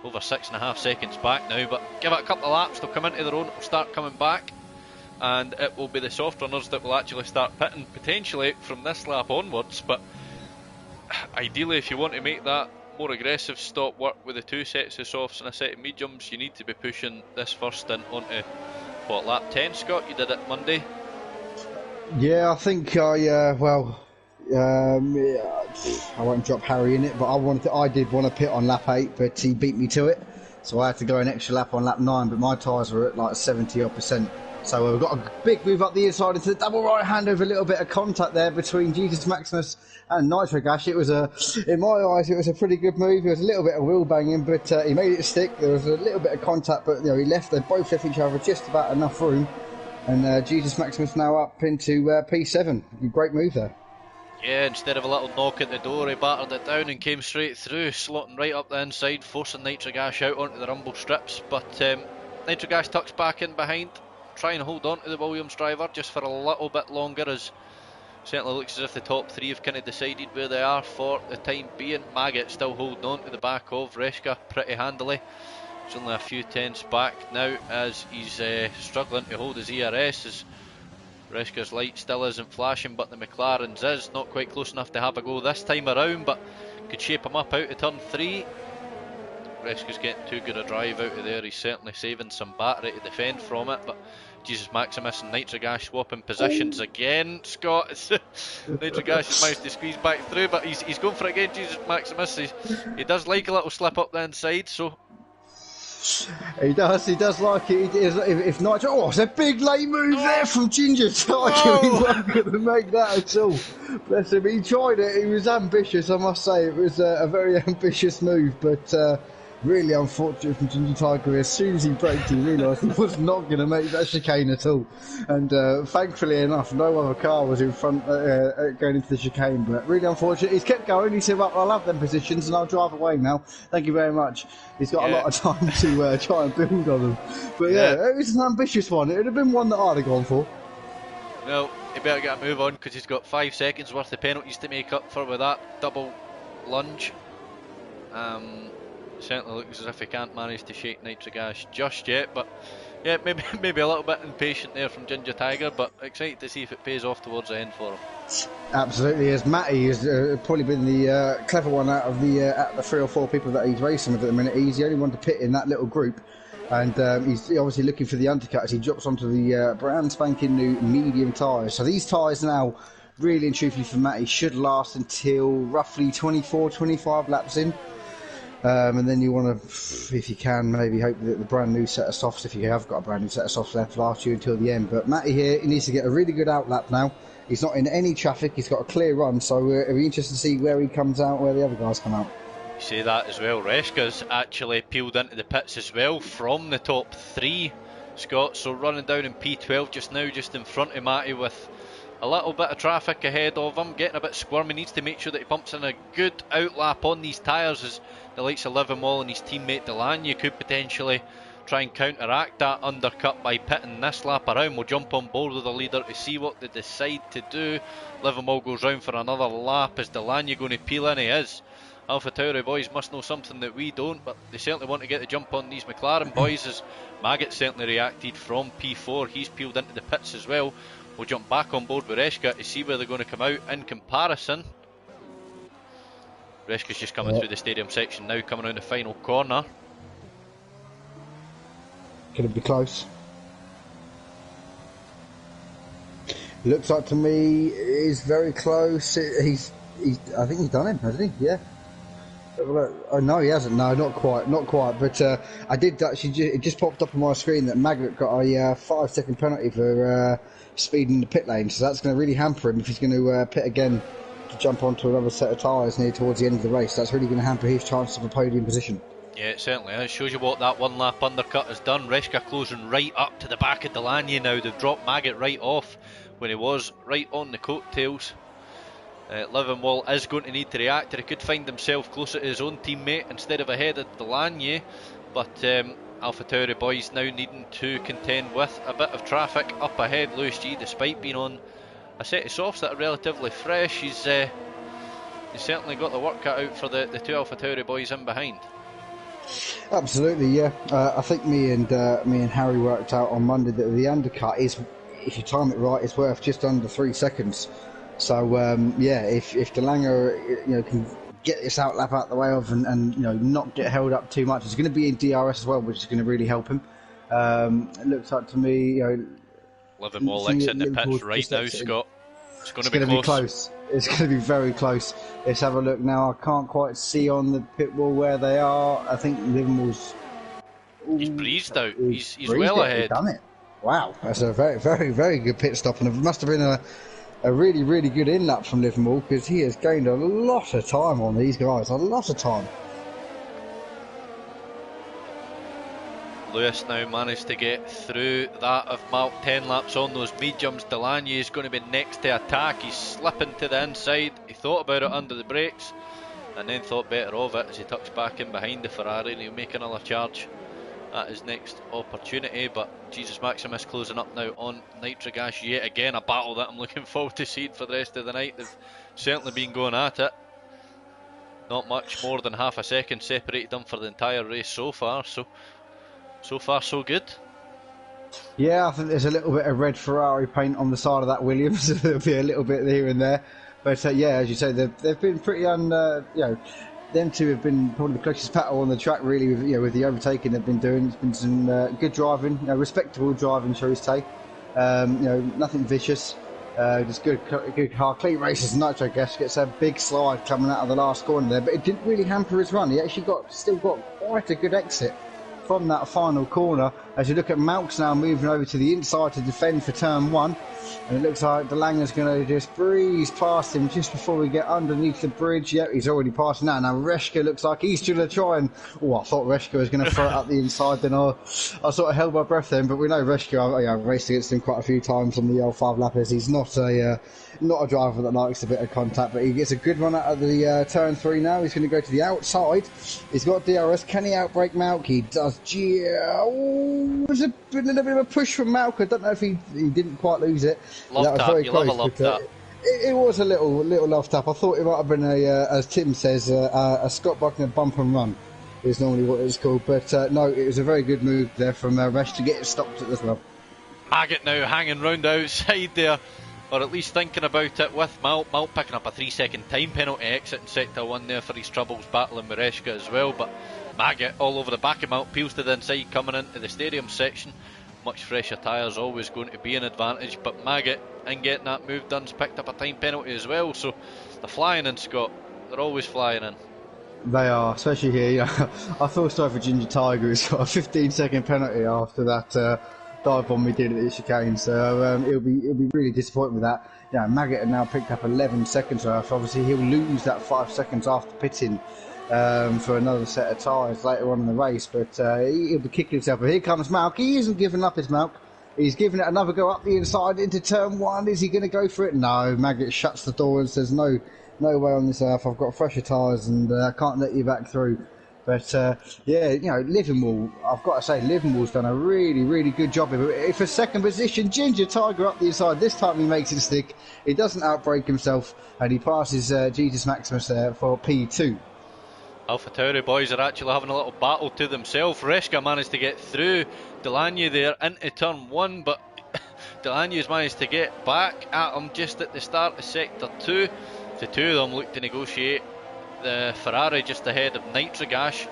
over 6.5 seconds back now. But give it a couple of laps, they'll come into their own, it'll start coming back, and it will be the soft runners that will actually start pitting potentially from this lap onwards. But ideally, if you want to make that more aggressive stop work with the 2 sets of softs and a set of mediums, you need to be pushing this first stint onto what, lap 10, Scott? You did it Monday? Yeah, I think I won't drop Harry in it, but I did want to pit on lap 8, but he beat me to it, so I had to go an extra lap on lap 9, but my tyres were at like 70%. So we've got a big move up the inside into the double right hand with a little bit of contact there between Jesus Maximus and Nitrogash. It was in my eyes, it was a pretty good move. There was a little bit of wheel banging, but he made it stick. There was a little bit of contact, but they both left each other just about enough room. And Jesus Maximus now up into P7. Great move there. Yeah, instead of a little knock at the door, he battered it down and came straight through, slotting right up the inside, forcing Nitrogash out onto the rumble strips. But Nitrogash tucks back in behind, try and hold on to the Williams driver just for a little bit longer, as certainly looks as if the top 3 have kind of decided where they are for the time being. Maggot still holding on to the back of Reshka pretty handily. He's only a few tenths back now as he's struggling to hold his ERS, as Reshka's light still isn't flashing, but the McLaren's is. Not quite close enough to have a go this time around, but could shape him up out of turn 3. Reshka's getting too good a drive out of there. He's certainly saving some battery to defend from it, but Jesus Maximus and Nitrogash swapping positions again. Scott, Nitrogash has managed to squeeze back through, but he's going for it again. Jesus Maximus, he does like a little slip up the inside, so he does like it. If Nitro, oh, it's a big late move there from Ginger Tiger. He wasn't going to make that at all. Bless him. He tried it. He was ambitious, I must say. It was a very ambitious move, but really unfortunate from Ginger Tiger. As soon as he braked, he realised he was not going to make that chicane at all. And thankfully enough, no other car was in front going into the chicane. But really unfortunate. He's kept going. He said, well, I'll have them positions and I'll drive away now. Thank you very much. He's got a lot of time to try and build on them. But yeah, it was an ambitious one. It would have been one that I'd have gone for. Well, he better get a move on, because he's got 5 seconds worth of penalties to make up for with that double lunge. Certainly looks as if he can't manage to shake Nitrogash just yet, but yeah, maybe a little bit impatient there from Ginger Tiger, but excited to see if it pays off towards the end for him. Absolutely, as Matty has probably been the clever one out of the 3 or 4 people that he's racing with at the minute. He's the only one to pit in that little group, and he's obviously looking for the undercut as he drops onto the brand spanking new medium tyres. So these tyres now, really and truthfully for Matty, should last until roughly 24-25 laps in. And then you want to, if you can, maybe hope that the brand new set of softs, if you have got a brand new set of softs left, last you until the end. But Matty here, he needs to get a really good outlap now. He's not in any traffic, he's got a clear run, so it'll be interesting to see where he comes out, where the other guys come out. You say that as well. Reshka's actually peeled into the pits as well from the top 3, Scott, so running down in P12 just now, just in front of Matty with a little bit of traffic ahead of him, getting a bit squirmy. Needs to make sure that he pumps in a good outlap on these tyres, as the likes of Livermore and his teammate Delany could potentially try and counteract that undercut by pitting this lap around. We'll jump on board with the leader to see what they decide to do. Livermore goes round for another lap. Is Delany going to peel in? He is. AlphaTauri boys must know something that we don't, but they certainly want to get the jump on these McLaren boys, as Maggot certainly reacted from P4. He's peeled into the pits as well. We'll jump back on board with Reshka to see where they're going to come out in comparison. Reshka's just coming through the stadium section now, coming around the final corner. Could it be close? Looks like to me he's very close. I think he's done him, hasn't he? Yeah. Oh no, he hasn't. No, not quite, not quite. But I did actually. It just popped up on my screen that Maggot got a 5-second penalty for speeding the pit lane. So that's going to really hamper him if he's going to pit again to jump onto another set of tyres near towards the end of the race. That's really going to hamper his chances of a podium position. Yeah, it certainly is. Shows you what that one lap undercut has done. Reshka closing right up to the back of Delaney now. They've dropped Maggot right off when he was right on the coattails. Livermore is going to need to react, or he could find himself closer to his own teammate instead of ahead of Delaney. But AlphaTauri boys now needing to contend with a bit of traffic up ahead. Lewis G, despite being on a set of softs that are relatively fresh, he's certainly got the work cut out for the two AlphaTauri boys in behind. Absolutely, yeah. I think me and Harry worked out on Monday that the undercut is, if you time it right, it's worth just under 3 seconds. So yeah, if DeLange can get this outlap out the way of and not get held up too much, it's going to be in DRS as well, which is going to really help him. It looks like to me, Livermore in the pits right now, Scott. It's going to be close. It's going to be very close. Let's have a look now. I can't quite see on the pit wall where they are. I think Livermore's... He's breezed out. He's well ahead. He's done it. Wow, that's a very, very, very good pit stop, and it must have been a really, really good in-lap from Livermore, because he has gained a lot of time on these guys, a lot of time. Lewis now managed to get through that of Malc, 10 laps on those mediums. Delaney is going to be next to attack. He's slipping to the inside. He thought about it under the brakes and then thought better of it as he tucks back in behind the Ferrari, and he'll make another charge at his next opportunity. But Jesus Maximus closing up now on nitrogash yet again, a battle that I'm looking forward to seeing for the rest of the night. They've certainly been going at it. Not much more than half a second separated them for the entire race so far, so far so good. Yeah, I think there's a little bit of red Ferrari paint on the side of that Williams. There'll be a little bit here and there, but yeah, as you say, they've been pretty them two have been probably the closest battle on the track, really, with the overtaking they've been doing. It's been some good driving, respectable driving, shall we say. Nothing vicious, just good car, clean races. Nitrogash gets a big slide coming out of the last corner there, but it didn't really hamper his run. He actually still got quite a good exit from that final corner. As you look at Malc now moving over to the inside to defend for turn 1, and it looks like DeLange's going to just breeze past him just before we get underneath the bridge. Yep, he's already passed now. Now Reshka looks like he's going to try and... Oh, I thought Reshka was going to throw it up the inside, then I sort of held my breath then, but we know Reshka, I've raced against him quite a few times on the L5 lappers. He's not a driver that likes a bit of contact, but he gets a good run out of the turn 3 now. He's going to go to the outside. He's got DRS. Can he outbrake Malc? He does. There's been a bit of a push from Malc. I don't know if he didn't quite lose it. Love tap. You love a love tap. It was a little love tap. I thought it might have been as Tim says, a Scott Buckner bump and run is normally what it's called. But no, it was a very good move there from Resh to get it stopped as well. Maggot now hanging round the outside there, or at least thinking about it with Malc. Malc picking up a 3-second time penalty exit in sector 1 there for his troubles battling with Reshka as well. But Maggot all over the back of Malc, peels to the inside coming into the stadium section. Much fresher tyres always going to be an advantage, but Maggot, in getting that move done, has picked up a time penalty as well. So they're flying in, Scott. They're always flying in. They are, especially here. I feel sorry for Ginger Tiger, who's got a 15-second penalty after that dive bomb we did at the chicane. So he'll be really disappointed with that. Maggot had now picked up 11 seconds worth. Obviously, he'll lose that 5 seconds after pitting for another set of tyres later on in the race, but he'll be kicking himself. But here comes Malc. He isn't giving up his Malc. He's giving it another go up the inside into turn 1. Is he going to go for it? No. Maggot shuts the door and says, no way on this earth. I've got fresher tyres and I can't let you back through. But Livermore, I've got to say, Livermore's done a really, really good job of it. For second position, Ginger Tiger up the inside. This time he makes it stick. He doesn't outbrake himself, and he passes Jesus Maximus there for P2. AlphaTauri boys are actually having a little battle to themselves. Reschke managed to get through Delaney there into turn 1, but Delaney has managed to get back at him just at the start of sector 2. The two of them look to negotiate the Ferrari just ahead of nitrogash,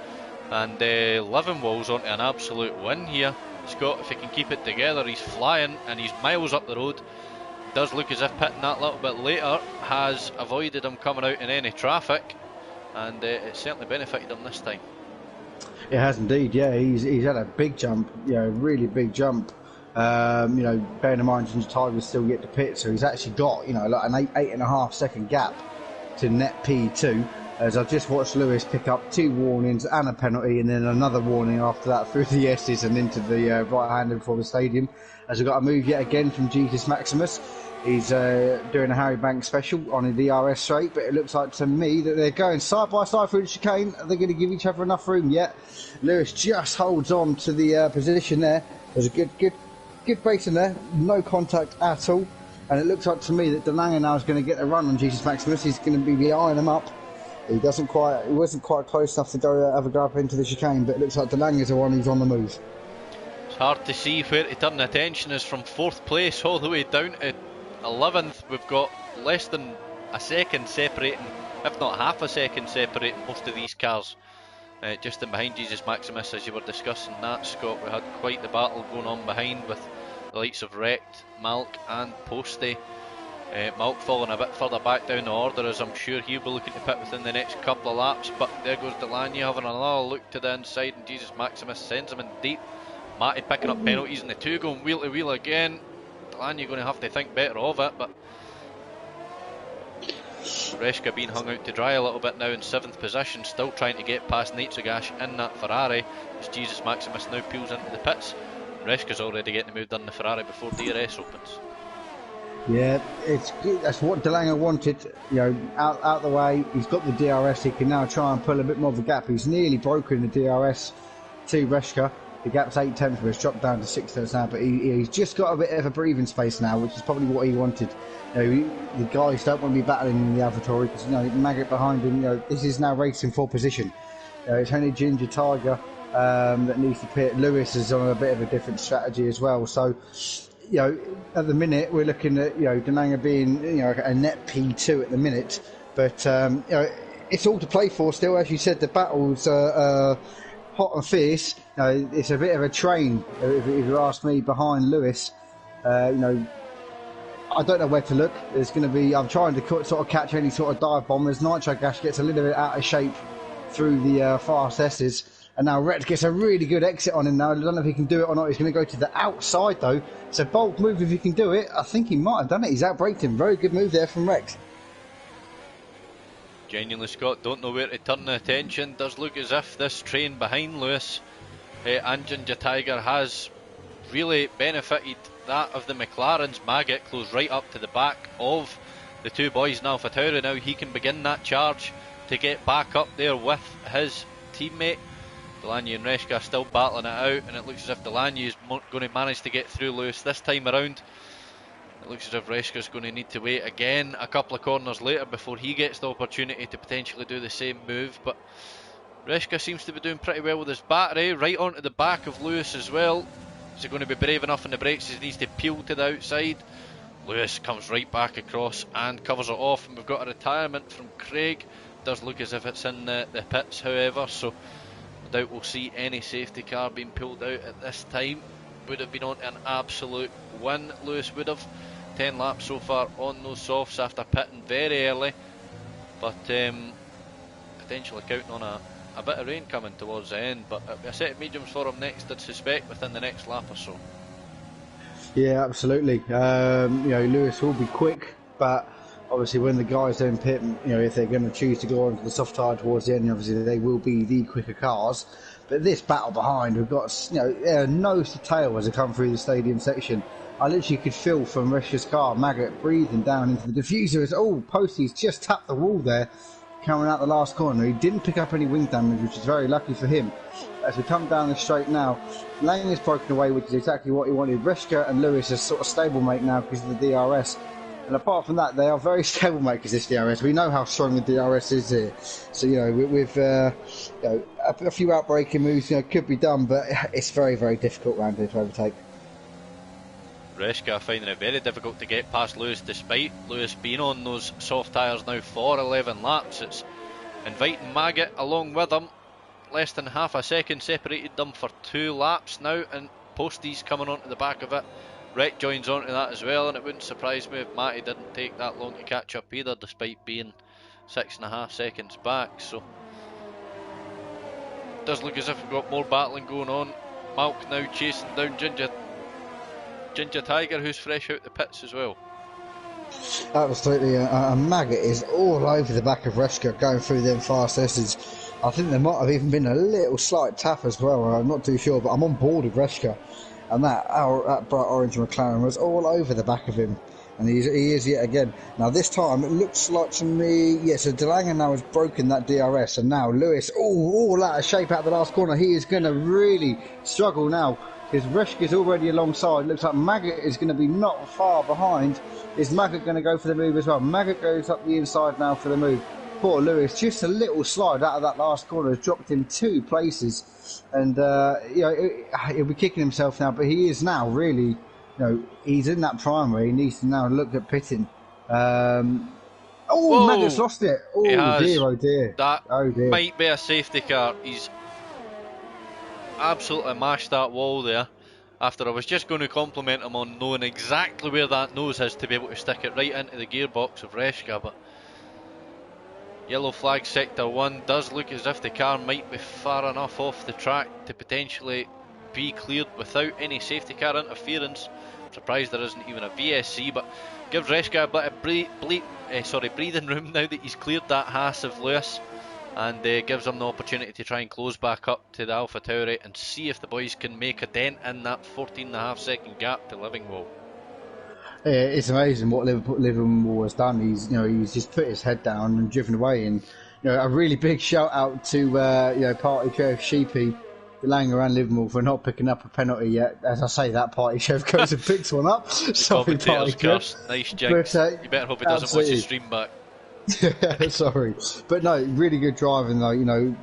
and Levenwall's onto an absolute win here. Scott, if he can keep it together, he's flying and he's miles up the road. Does look as if pitting that little bit later has avoided him coming out in any traffic, and it certainly benefited him this time. It has indeed, yeah. He's had a big jump, really big jump. Bearing in mind Ginger Tiger's still yet to pit, so he's actually got, like an 8.5 second gap to net P2. As I've just watched Lewis pick up 2 warnings and a penalty, and then another warning after that through the S's and into the right-hander before the stadium. As we've got a move yet again from Jesus Maximus. He's doing a Harry Banks special on the DRS straight, but it looks like to me that they're going side by side through the chicane. Are they going to give each other enough room yet? Lewis just holds on to the position there. There's a good brace in there, no contact at all. And it looks like to me that De Lange now is going to get a run on Jesus Maximus. He's going to be eyeing him up. He wasn't quite close enough to have a grab into the chicane, but it looks like De Lange is the one who's on the move. It's hard to see where to turn attention is from 4th place all the way down to 11th. We've got less than a second separating, if not half a second separating most of these cars. Just in behind Jesus Maximus, as you were discussing that, Scott, we had quite the battle going on behind with the likes of Wrecked, Malc and Posty. Malc falling a bit further back down the order, as I'm sure he'll be looking to pit within the next couple of laps, but there goes Delaney having another look to the inside, and Jesus Maximus sends him in deep. Matty picking up penalties, and the two going wheel to wheel again. Delaney going to have to think better of it, but Reschke being hung out to dry a little bit now in 7th position, still trying to get past nitrogash in that Ferrari, as Jesus Maximus now peels into the pits. Reschke's already getting the move done in the Ferrari before DRS opens. Yeah, it's good. That's what De Lange wanted, out the way. He's got the DRS, he can now try and pull a bit more of a gap. He's nearly broken the DRS to Reschke. The gap's 8 tenths, but it's dropped down to 6 tenths now, but he's just got a bit of a breathing space now, which is probably what he wanted. The guys don't want to be battling in the AlphaTauri because, Maggot behind him, this is now racing for position. It's only Ginger Tiger that needs to pit. Lewis is on a bit of a different strategy as well, so at the minute we're looking at De Lange being a net P2 at the minute, but it's all to play for still. As you said, the battle's hot and fierce. It's a bit of a train, if you ask me, behind Lewis. I don't know where to look. There's going to be, I'm trying to sort of catch any sort of dive bomb as nitrogash gets a little bit out of shape through the fast S's. And now Rex gets a really good exit on him now. I don't know if he can do it or not. He's going to go to the outside though. It's a bold move if he can do it. I think he might have done it. He's outbraked him. Very good move there from Rex. Genuinely, Scott, don't know where to turn the attention. Does look as if this train behind Lewis and Ginger Tiger has really benefited that of the McLarens. Maggot closed right up to the back of the two boys in AlphaTauri. Now he can begin that charge to get back up there with his teammate. Delaney and Reschke are still battling it out, and it looks as if Delaney is going to manage to get through Lewis this time around. It looks as if Reschke is going to need to wait again a couple of corners later before he gets the opportunity to potentially do the same move, but Reschke seems to be doing pretty well with his battery, right onto the back of Lewis as well. Is he going to be brave enough on the brakes? He needs to peel to the outside. Lewis comes right back across and covers it off, and we've got a retirement from Craig. Does look as if it's in the pits, however, so I doubt we'll see any safety car being pulled out at this time. Would have been on an absolute win, Lewis would have. 10 laps so far on those softs after pitting very early, but potentially counting on a bit of rain coming towards the end, but it'll be a set of mediums for him next, I'd suspect, within the next lap or so. Yeah, absolutely. Lewis will be quick, but obviously when the guys don't pit, if they're going to choose to go onto the soft tyre towards the end, obviously they will be the quicker cars. But this battle behind, we've got nose to tail as they come through the stadium section. I literally could feel from Reschke's car, Maggot breathing down into the diffuser as Posty's just tapped the wall there, coming out the last corner. He didn't pick up any wing damage, which is very lucky for him. As we come down the straight now, Lane is broken away, which is exactly what he wanted. Reschke and Lewis are sort of stablemate now because of the DRS. And apart from that, they are very stable makers, this DRS. We know how strong the DRS is here. So, with a few outbreaking moves, could be done, but it's very, very difficult round here to overtake. Reschke finding it very difficult to get past Lewis, despite Lewis being on those soft tyres now for 11 laps. It's inviting Maggot along with him. Less than half a second separated them for 2 laps now, and Postie's coming onto the back of it. Rhett joins onto that as well, and it wouldn't surprise me if Matty didn't take that long to catch up either, despite being 6.5 seconds back. So it does look as if we've got more battling going on. Malc now chasing down Ginger Tiger, who's fresh out the pits as well. Absolutely, Maggot is all over the back of Reschke, going through them fast S's. I think there might have even been a little slight tap as well. I'm not too sure, but I'm on board with Reschke. And that bright orange McLaren was all over the back of him. And he is yet again. Now this time it looks like to me, so De Lange now has broken that DRS, and now Lewis, all out of shape out the last corner. He is going to really struggle now, because Reschke is already alongside. Looks like Maggot is going to be not far behind. Is Maggot going to go for the move as well? Maggot goes up the inside now for the move. Poor Lewis, just a little slide out of that last corner has dropped him 2 places, and he'll be kicking himself now. But he is now really, he's in that prime where he needs to now look at pitting. Maggot's lost it. Oh dear, oh dear. That might be a safety car. He's absolutely mashed that wall there. After I was just going to compliment him on knowing exactly where that nose is to be able to stick it right into the gearbox of Reschke, but yellow flag sector 1 does look as if the car might be far enough off the track to potentially be cleared without any safety car interference. I'm surprised there isn't even a VSC, but gives Reschke a bit of breathing room now that he's cleared that Haas of Lewis, and gives him the opportunity to try and close back up to the AlphaTauri and see if the boys can make a dent in that 14.5 second gap to Livingwell. Yeah, it's amazing what Livingwell has done. He's just put his head down and driven away. And a really big shout out to Party Chef Sheepy, De Lange and Livingwell for not picking up a penalty yet. As I say that, Party Chef goes and picks one up. Sorry, Party Chef. Nice jinx. You better hope he doesn't watch his stream back. Sorry, but no, really good driving though.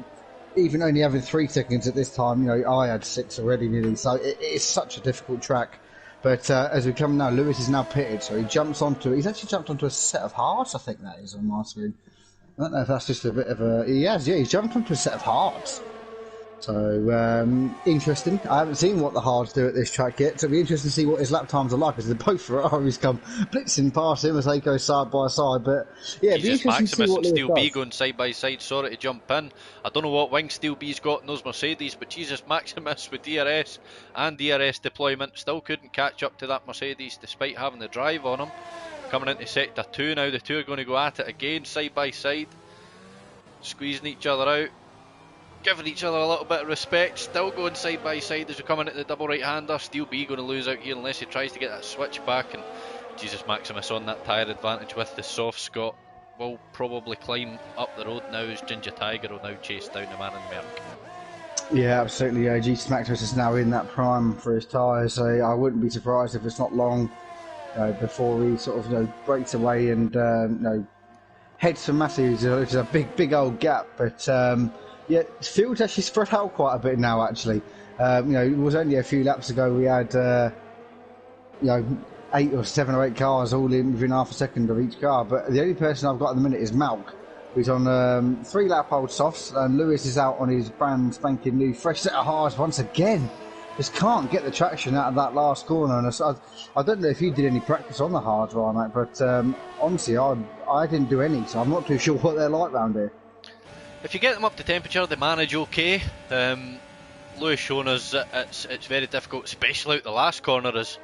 Even only having 3 seconds at this time, I had 6 already nearly. So it's such a difficult track. But as we come now, Lewis is now pitted, so he's actually jumped onto a set of hards, I think that is on my screen. I don't know if that's just a bit of a... he's jumped onto a set of hards. So, interesting. I haven't seen what the hards do at this track yet, so it'll be interesting to see what his lap times are like, as the both Ferraris come blitzing past him as they go side by side. But yeah, it'll be interesting to see what Lewis Steel does. B going side by side, sorry to jump in. I don't know what wing Steel B's got in those Mercedes, but Jesus, Maximus with DRS and DRS deployment still couldn't catch up to that Mercedes despite having the drive on him. Coming into sector 2 now, the two are going to go at it again side by side, squeezing each other out, giving each other a little bit of respect, still going side by side as we come in at the double right hander. Steel B going to lose out here unless he tries to get that switch back, and Jesus, Maximus on that tyre advantage with the soft Scott will probably climb up the road now as Ginger Tiger will now chase down the man in Merc. Yeah, absolutely. Jesus Maximus is now in that prime for his tyres, so I wouldn't be surprised if it's not long before he sort of breaks away and heads for Matthews. It's a big old gap, but yeah, field's actually spread out quite a bit now, actually. It was only a few laps ago we had 8 or 7 or 8 cars all in within half a second of each car, but the only person I've got at the minute is Malc, who's on 3 lap old softs, and Lewis is out on his brand spanking new fresh set of hards once again. Just can't get the traction out of that last corner, and I don't know if you did any practice on the hards, Ryan, mate, but honestly I didn't do any, so I'm not too sure what they're like round here. If you get them up to temperature, they manage okay. Lewis showing us that it's very difficult, especially out the last corner, as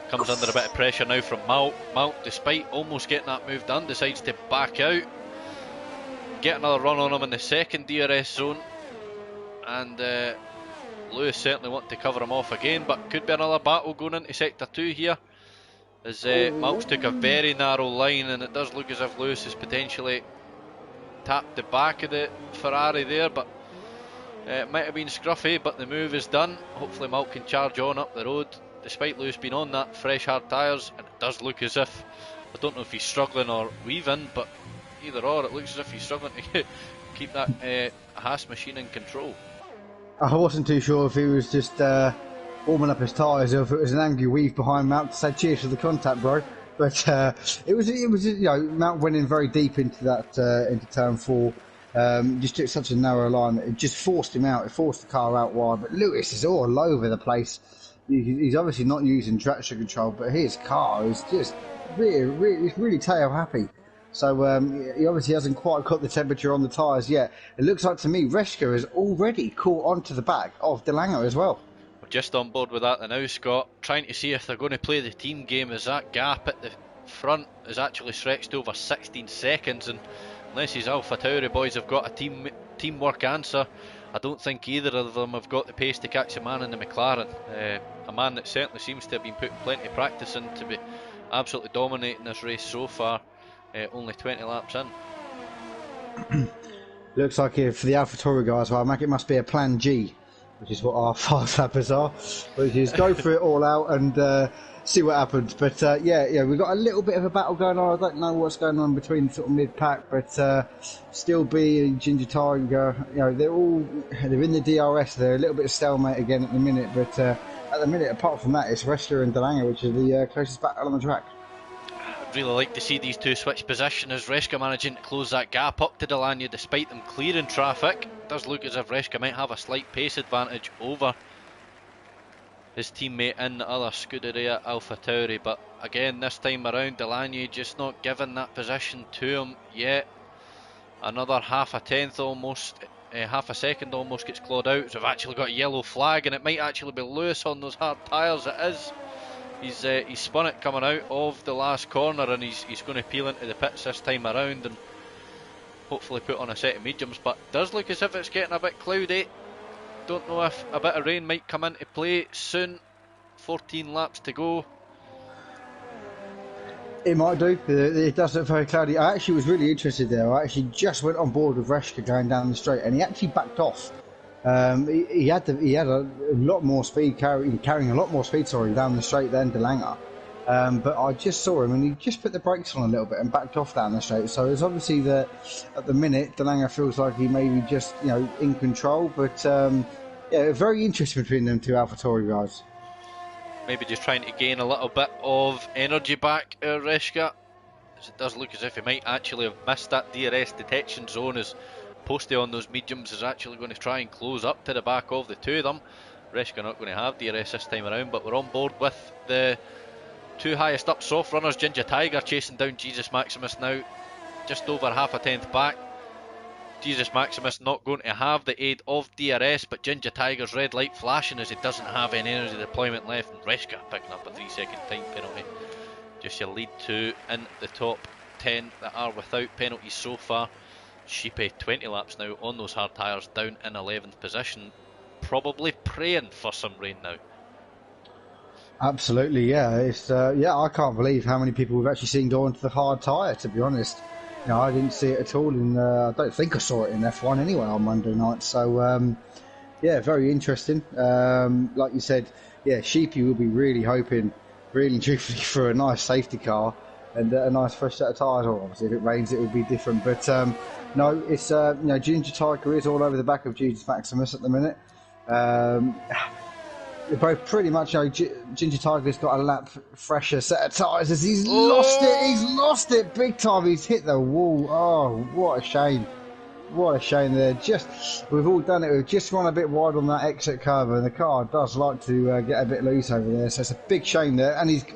comes under a bit of pressure now from Malc. Malc, despite almost getting that move done, decides to back out, get another run on him in the second DRS zone, and Lewis certainly wanting to cover him off again, but could be another battle going into sector 2 here, as Malc's took a very narrow line, and it does look as if Lewis is potentially tapped the back of the Ferrari there, but it might have been scruffy, but the move is done. Hopefully Malc can charge on up the road despite Lewis being on that fresh hard tyres, and it does look as if I don't know if he's struggling or weaving, but either or, it looks as if he's struggling to keep that Haas machine in control. I wasn't too sure if he was just warming up his tyres or if it was an angry weave behind Malc to say cheers for the contact, bro. But it was you know, Malc went in very deep into that into turn 4. Just took such a narrow line that it just forced him out. It forced the car out wide. But Lewis is all over the place. He's obviously not using traction control, but his car is just really tail happy. So he obviously hasn't quite got the temperature on the tyres yet. It looks like to me Reschke has already caught onto the back of De Lange as well. We're just on board with that now, Scott, trying to see if they're going to play the team game, as that gap at the front is actually stretched over 16 seconds, and unless these AlphaTauri boys have got a teamwork answer, I don't think either of them have got the pace to catch a man in the McLaren. A man that certainly seems to have been putting plenty of practice in to be absolutely dominating this race so far, only 20 laps in. Looks like for the AlphaTauri guys, well, it must be a plan G, which is what our fast lappers are, which is go for it all out and see what happens. But yeah, we've got a little bit of a battle going on. I don't know what's going on between sort of mid-pack, but Still B and Ginger Tiger, you know, they're in the DRS. They're a little bit of stalemate again at the minute, but at the minute, apart from that, it's Reschke and De Lange, which are the closest battle on the track. I'd really like to see these two switch position, as Reschke managing to close that gap up to De Lange despite them clearing traffic. It does look as if Reschke might have a slight pace advantage over his teammate in the other Scuderia AlphaTauri, but again this time around De Lange just not giving that position to him yet. Another half a second almost gets clawed out. So we've actually got a yellow flag, and it might actually be Lewis on those hard tyres. It is. He's spun it coming out of the last corner, and he's going to peel into the pits this time around and hopefully put on a set of mediums, but it does look as if it's getting a bit cloudy. Don't know if a bit of rain might come into play soon. 14 laps to go. It might do. It does look very cloudy. I actually was really interested there. I actually just went on board with Reschke going down the straight, and he actually backed off. He had a lot more speed, carrying a lot more speed, down the straight than De Lange. But I just saw him, and he just put the brakes on a little bit and backed off down the straight. So it's obviously that at the minute, De Lange feels like he may be just in control. But yeah, very interesting between them two AlphaTauri guys. Maybe just trying to gain a little bit of energy back, Reschke. As it does look as if he might actually have missed that DRS detection zone, as Posty on those mediums is actually going to try and close up to the back of the two of them. Reschke not going to have DRS this time around, but we're on board with the two highest up soft runners. Ginger Tiger chasing down Jesus Maximus now, just over half a tenth back. Jesus Maximus not going to have the aid of DRS, but Ginger Tiger's red light flashing as he doesn't have any energy deployment left, and Reschke picking up a 3-second time penalty. Just your lead two in the top 10 that are without penalties so far. Sheepy 20 laps now on those hard tyres, down in 11th position, probably praying for some rain now. Absolutely, yeah. It's I can't believe how many people we've actually seen go into the hard tyre, to be honest. I didn't see it at all, and I don't think I saw it in F1 anyway on Monday night. So, yeah, very interesting. Like you said, yeah, Sheepy will be really hoping, really truthfully, for a nice safety car and a nice fresh set of tyres. Or obviously, if it rains, it will be different. But no, it's Ginger Tiger is all over the back of Jesus Maximus at the minute. They're both pretty much, Ginger Tiger's got a lap fresher set of tyres as he's lost it big time. He's hit the wall. Oh, what a shame. What a shame there. We've all done it. We've just run a bit wide on that exit curve, and the car does like to get a bit loose over there. So it's a big shame there. And he's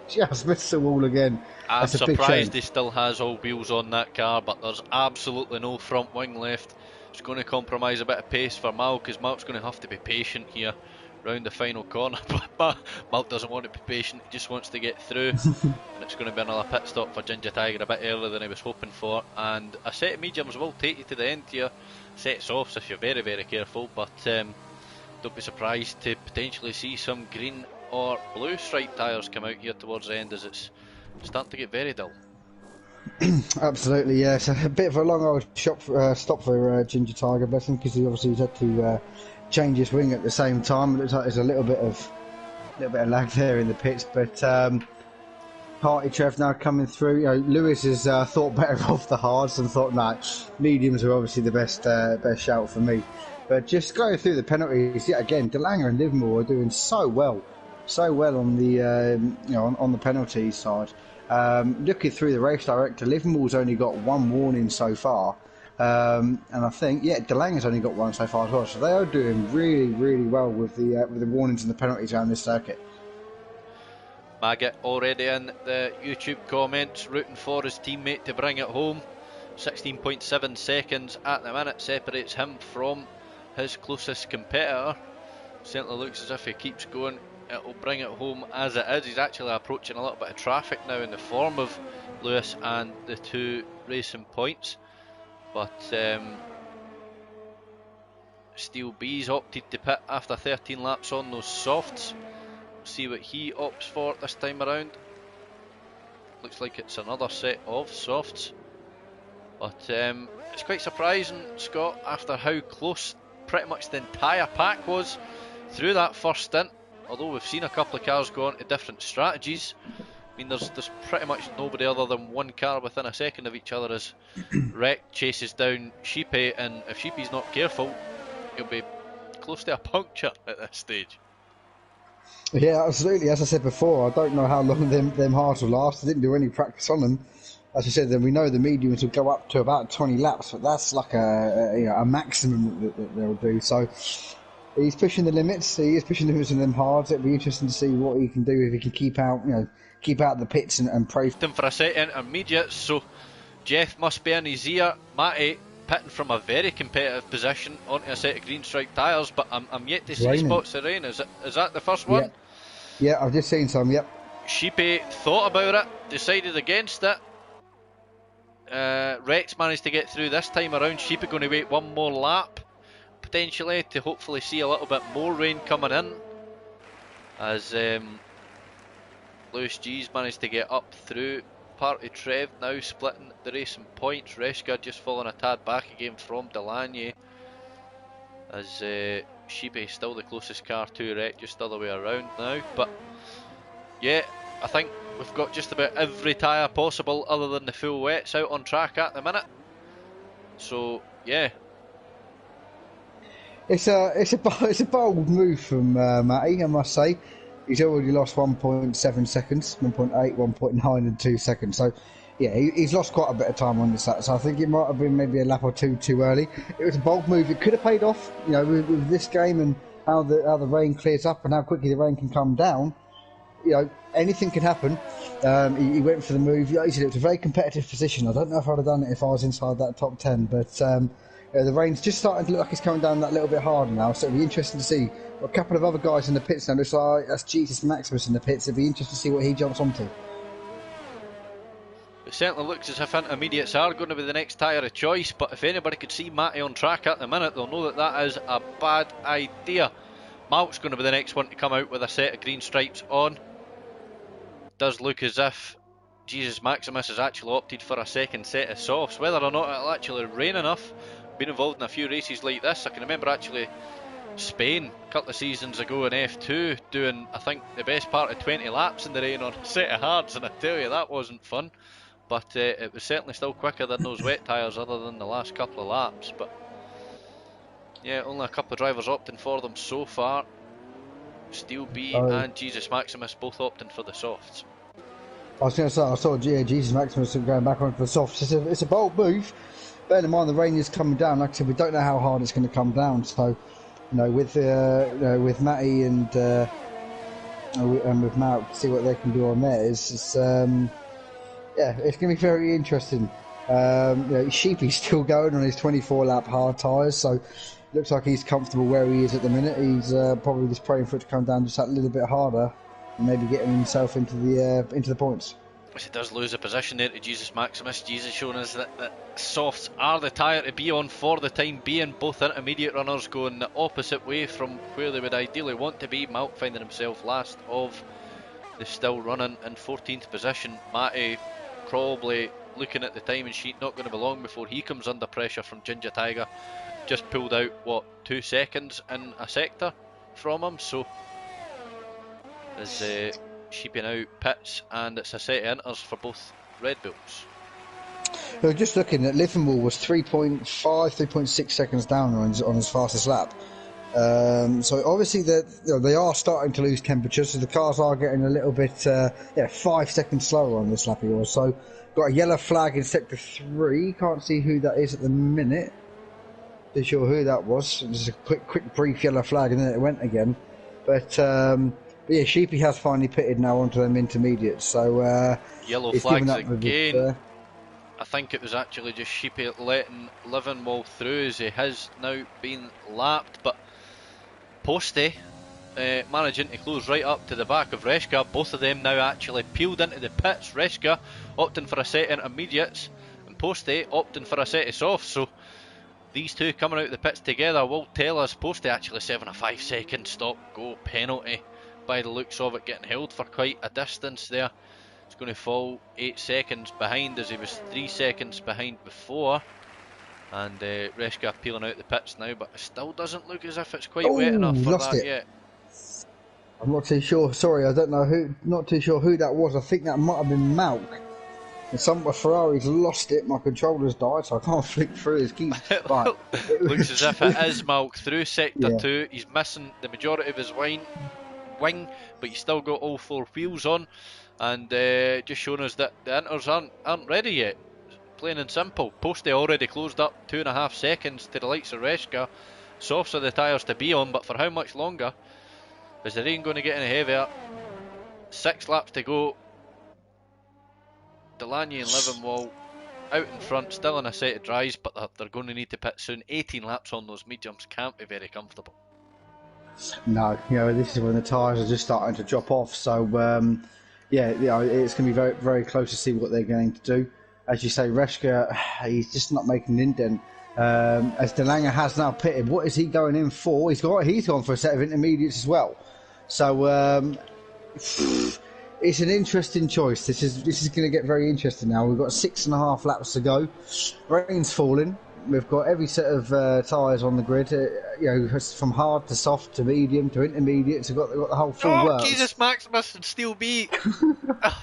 just missed the wall again. I'm That's a big surprised shame. he still has all wheels on that car, but there's absolutely no front wing left. It's going to compromise a bit of pace for Malc, because Malc's going to have to be patient here round the final corner. But Malc doesn't want to be patient, he just wants to get through. And it's going to be another pit stop for Ginger Tiger a bit earlier than he was hoping for. And a set of mediums will take you to the end here. Sets offs if you're very, very careful, but don't be surprised to potentially see some green or blue striped tyres come out here towards the end, as it's starting to get very dull. Absolutely, yeah. It's a bit of a long old stop for Ginger Tiger, bless him, because he's had to change his wing at the same time. It looks like there's a little bit of lag there in the pits, but Party Trev now coming through. You know, Lewis has thought better of the hards and thought, nah, mediums are obviously the best shout for me. But just going through the penalties, yeah, again, DeLanger and Livermore are doing so well on the on the penalty side. Looking through the race director, Livermore's only got one warning so far, and I think DeLanger's only got one so far as well. So they are doing really well with the warnings and the penalties around this circuit. Maggot already in the YouTube comments, rooting for his teammate to bring it home. 16.7 seconds at the minute separates him from his closest competitor. Certainly looks as if he keeps going, it'll bring it home as it is. He's actually approaching a little bit of traffic now in the form of Lewis and the two racing points. But Steel B's opted to pit after 13 laps on those softs. See what he opts for this time around. Looks like it's another set of softs, but it's quite surprising, Scott, after how close pretty much the entire pack was through that first stint. Although we've seen a couple of cars go on to different strategies, I mean there's pretty much nobody other than one car within a second of each other as Wreck chases down Sheepy, and if Sheepy's not careful he'll be close to a puncture at this stage. Yeah, absolutely. As I said before, I don't know how long them hards will last. I didn't do any practice on them. As I said, then we know the mediums will go up to about 20 laps, but that's like a maximum that they'll do. So he's pushing the limits. He is pushing the limits in them hards. It'll be interesting to see what he can do if he can keep out the pits and pray for him for a set intermediate. So Jeff must be in his ear. Matty pitting from a very competitive position onto a set of green stripe tyres, but I'm yet to see spots of rain. Is that the first one? Yeah, I've just seen some, yep. Sheepy thought about it, decided against it. Rex managed to get through this time around. Sheepy going to wait one more lap, potentially, to hopefully see a little bit more rain coming in. As Lewis G's managed to get up through. Party Trev now splitting the racing points. Reska just falling a tad back again from Delany. As Sheepy still the closest car to Wreck, just the other way around now. But yeah, I think we've got just about every tyre possible other than the full wets out on track at the minute. So yeah, it's a bold move from Matty, I must say. He's already lost 1.7 seconds, 1.8, 1.9 and 2 seconds. So yeah, he's lost quite a bit of time on this lap. So I think it might have been maybe a lap or two too early. It was a bold move. It could have paid off, with this game and how the rain clears up and how quickly the rain can come down. Anything can happen. He went for the move. Like you said, it was a very competitive position. I don't know if I'd have done it if I was inside that top 10, but the rain's just starting to look like it's coming down that little bit harder now. So it'll be interesting to see. A couple of other guys in the pits now. Looks like that's Jesus Maximus in the pits. It'll be interesting to see what he jumps onto. It certainly looks as if intermediates are going to be the next tyre of choice, but if anybody could see Matty on track at the minute, they'll know that is a bad idea. Malc's going to be the next one to come out with a set of green stripes on. Does look as if Jesus Maximus has actually opted for a second set of softs. Whether or not it'll actually rain enough, been involved in a few races like this. I can remember actually Spain a couple of seasons ago in F2 doing, I think, the best part of 20 laps in the rain on a set of hards, and I tell you that wasn't fun. But it was certainly still quicker than those wet tyres other than the last couple of laps. But yeah, only a couple of drivers opting for them so far. Steel B and Jesus Maximus both opting for the softs. I was going to say, I saw Jesus Maximus going back on for the softs. It's a bold move. Bear in mind the rain is coming down. Like I said, we don't know how hard it's going to come down. So, with Matty and with Malc, see what they can do on there. It's going to be very interesting. Sheepy's still going on his 24-lap hard tyres, so looks like he's comfortable where he is at the minute. He's probably just praying for it to come down just that little bit harder and maybe getting himself into the points. He does lose a position there to Jesus Maximus. Jesus showing us that softs are the tyre to be on for the time being. Both intermediate runners going the opposite way from where they would ideally want to be. Malc finding himself last of the still running in 14th position. Matty probably looking at the timing sheet, not going to be long before he comes under pressure from Ginger Tiger. Just pulled out 2 seconds in a sector from him, so as sheeping out pits, and it's a set of inters for both Red Bulls. We were just looking at Liverpool was 3.6 seconds down on his fastest lap. So obviously they are starting to lose temperature, so the cars are getting a little bit 5 seconds slower on this lap he was. So got a yellow flag in sector 3. Can't see who that is at the minute. Not sure who that was. Just a quick brief yellow flag and then it went again. But yeah, Sheepy has finally pitted now onto them intermediates. So yellow flags again. I think it was actually just Sheepy letting Liverpool through as he has now been lapped, but Posty managing to close right up to the back of Reshka. Both of them now actually peeled into the pits. Reshka opting for a set of intermediates and Posty opting for a set of softs. So these two coming out of the pits together will tell us Posty actually serving a 5 second stop go penalty by the looks of it, getting held for quite a distance there. It's going to fall 8 seconds behind as he was 3 seconds behind before. And Reshka peeling out the pits now, but it still doesn't look as if it's quite wet enough for that yet. I'm not too sure. Sorry, I don't know who. Not too sure who that was. I think that might have been Malc. And some of Ferrari's lost it. My controller's died, so I can't flick through his keys. But looks as if it is Malc through sector 2. He's missing the majority of his wing, but he's still got all 4 wheels on. And just showing us that the inters aren't ready yet. Plain and simple. Posty already closed up 2.5 seconds to the likes of Reshka. Softs are the tyres to be on, but for how much longer? Is the rain going to get any heavier? 6 laps to go. Delaney and Liverpool out in front, still in a set of dries, but they're going to need to pit soon. 18 laps on those mediums can't be very comfortable. No, this is when the tyres are just starting to drop off. So it's going to be very, very close to see what they're going to do. As you say, Reshka, he's just not making an indent. As Delanger has now pitted, what is he going in for? He's gone for a set of intermediates as well. So it's an interesting choice. This is going to get very interesting now. We've got 6.5 laps to go. Rain's falling. We've got every set of tyres on the grid. From hard to soft to medium to intermediate. So we've got the whole full works. Jesus Maximus and Steel B.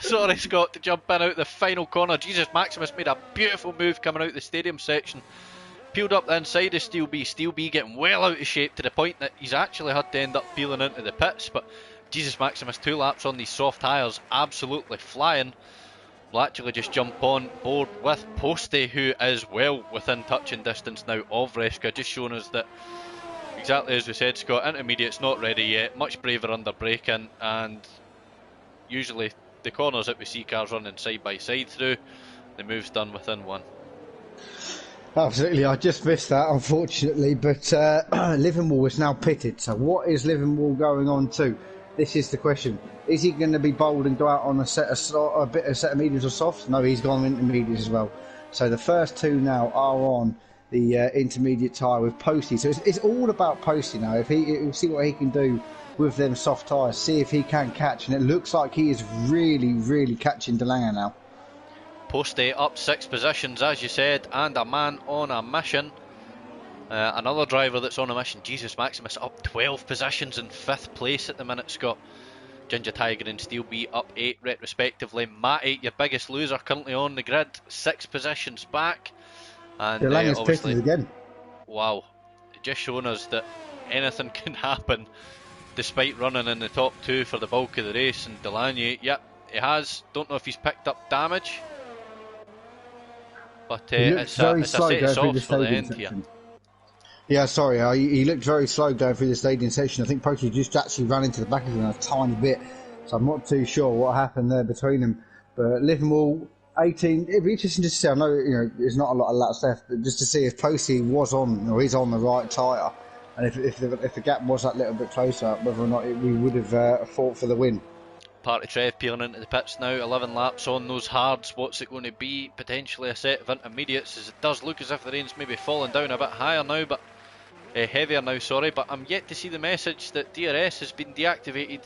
Sorry, Scott, to jump in out the final corner. Jesus Maximus made a beautiful move coming out the stadium section. Peeled up the inside of Steel B. Steel B getting well out of shape to the point that he's actually had to end up peeling into the pits. But Jesus Maximus, 2 laps on these soft tyres, absolutely flying. Will actually just jump on board with Posty, who is well within touching distance now of Reshka, just showing us that, exactly as we said, Scott, intermediate's not ready yet, much braver under braking, and usually the corners that we see cars running side by side through, the move's done within 1. Absolutely, I just missed that, unfortunately, but Liverpool is now pitted, so what is Liverpool going on to? This is the question. Is he going to be bold and go out on a set of mediums or softs? No, he's gone intermediates as well. So the first 2 now are on the intermediate tyre with Posty. So it's all about Posty now. If he'll see what he can do with them soft tyres, see if he can catch. And it looks like he is really, really catching Delanger now. Posty up 6 positions, as you said, and a man on a mission. Another driver that's on a mission, Jesus Maximus, up 12 positions in 5th place at the minute, Scott. Ginger Tiger and Steel B up 8 respectively. Matty, your biggest loser, currently on the grid, 6 positions back. And Delanger's obviously, pitted again. Wow, just showing us that anything can happen despite running in the top 2 for the bulk of the race. And Delaney, yep, he has. Don't know if he's picked up damage, but it's a set of softs for the end here. Yeah, sorry, he looked very slow going through the stadium section. I think Posty just actually ran into the back of him a tiny bit, so I'm not too sure what happened there between them. But Liverpool 18, it'd be interesting just to see. I know there's not a lot of laps left, but just to see if Posty was on or he's on the right tyre, and if the gap was that little bit closer, whether or not we would have fought for the win. Party Trev peeling into the pits now, 11 laps on those hards. What's it going to be? Potentially a set of intermediates, as it does look as if the rain's maybe falling down a bit higher now, but heavier now, sorry. But I'm yet to see the message that DRS has been deactivated,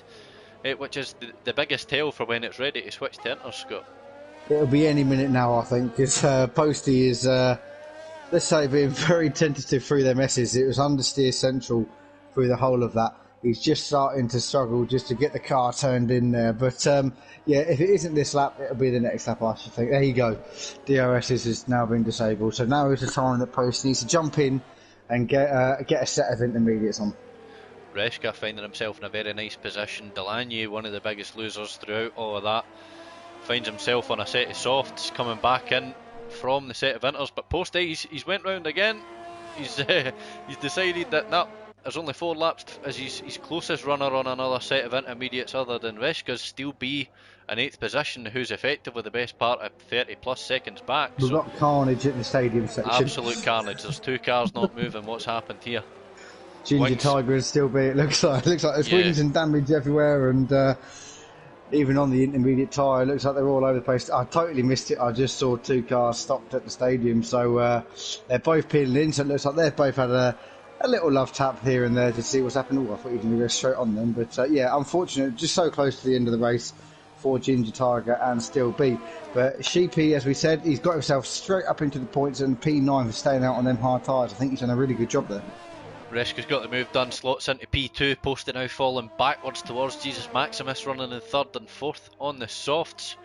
which is the biggest tell for when it's ready to switch to inters, Scott. It'll be any minute now, I think, because Posty is, let's say, being very tentative through their messes. It was understeer central through the whole of that. he's just starting to struggle just to get the car turned in there. But yeah, if it isn't this lap, it'll be the next lap, I should think. There you go. DRS has now been disabled. So now is the time that Post needs to jump in and get a set of intermediates on. Reshka finding himself in a very nice position. Delaney, one of the biggest losers throughout all of that, finds himself on a set of softs, coming back in from the set of inters. But Post, he's went round again. He's decided that no, there's only 4 laps as his closest runner on another set of intermediates other than Reshka's still be in 8th position, who's effectively the best part of 30 plus seconds back. We've got carnage at the stadium section. Absolute carnage. There's 2 cars not moving. What's happened here? Ginger Tiger is still be. It looks like there's wings and damage everywhere, and even on the intermediate tyre, it looks like they're all over the place. I totally missed it. I just saw 2 cars stopped at the stadium, so they're both peeling in. So it looks like they've both had a little love tap here and there to see what's happening. Oh, I thought he was going to go straight on them, but yeah, unfortunate. Just so close to the end of the race for Ginger Tiger and Still B. But Sheepy, as we said, he's got himself straight up into the points, and P9 for staying out on them hard tyres. I think he's done a really good job there. Reshka's got the move done, slots into P2, Posty now falling backwards towards Jesus Maximus, running in 3rd and 4th on the softs.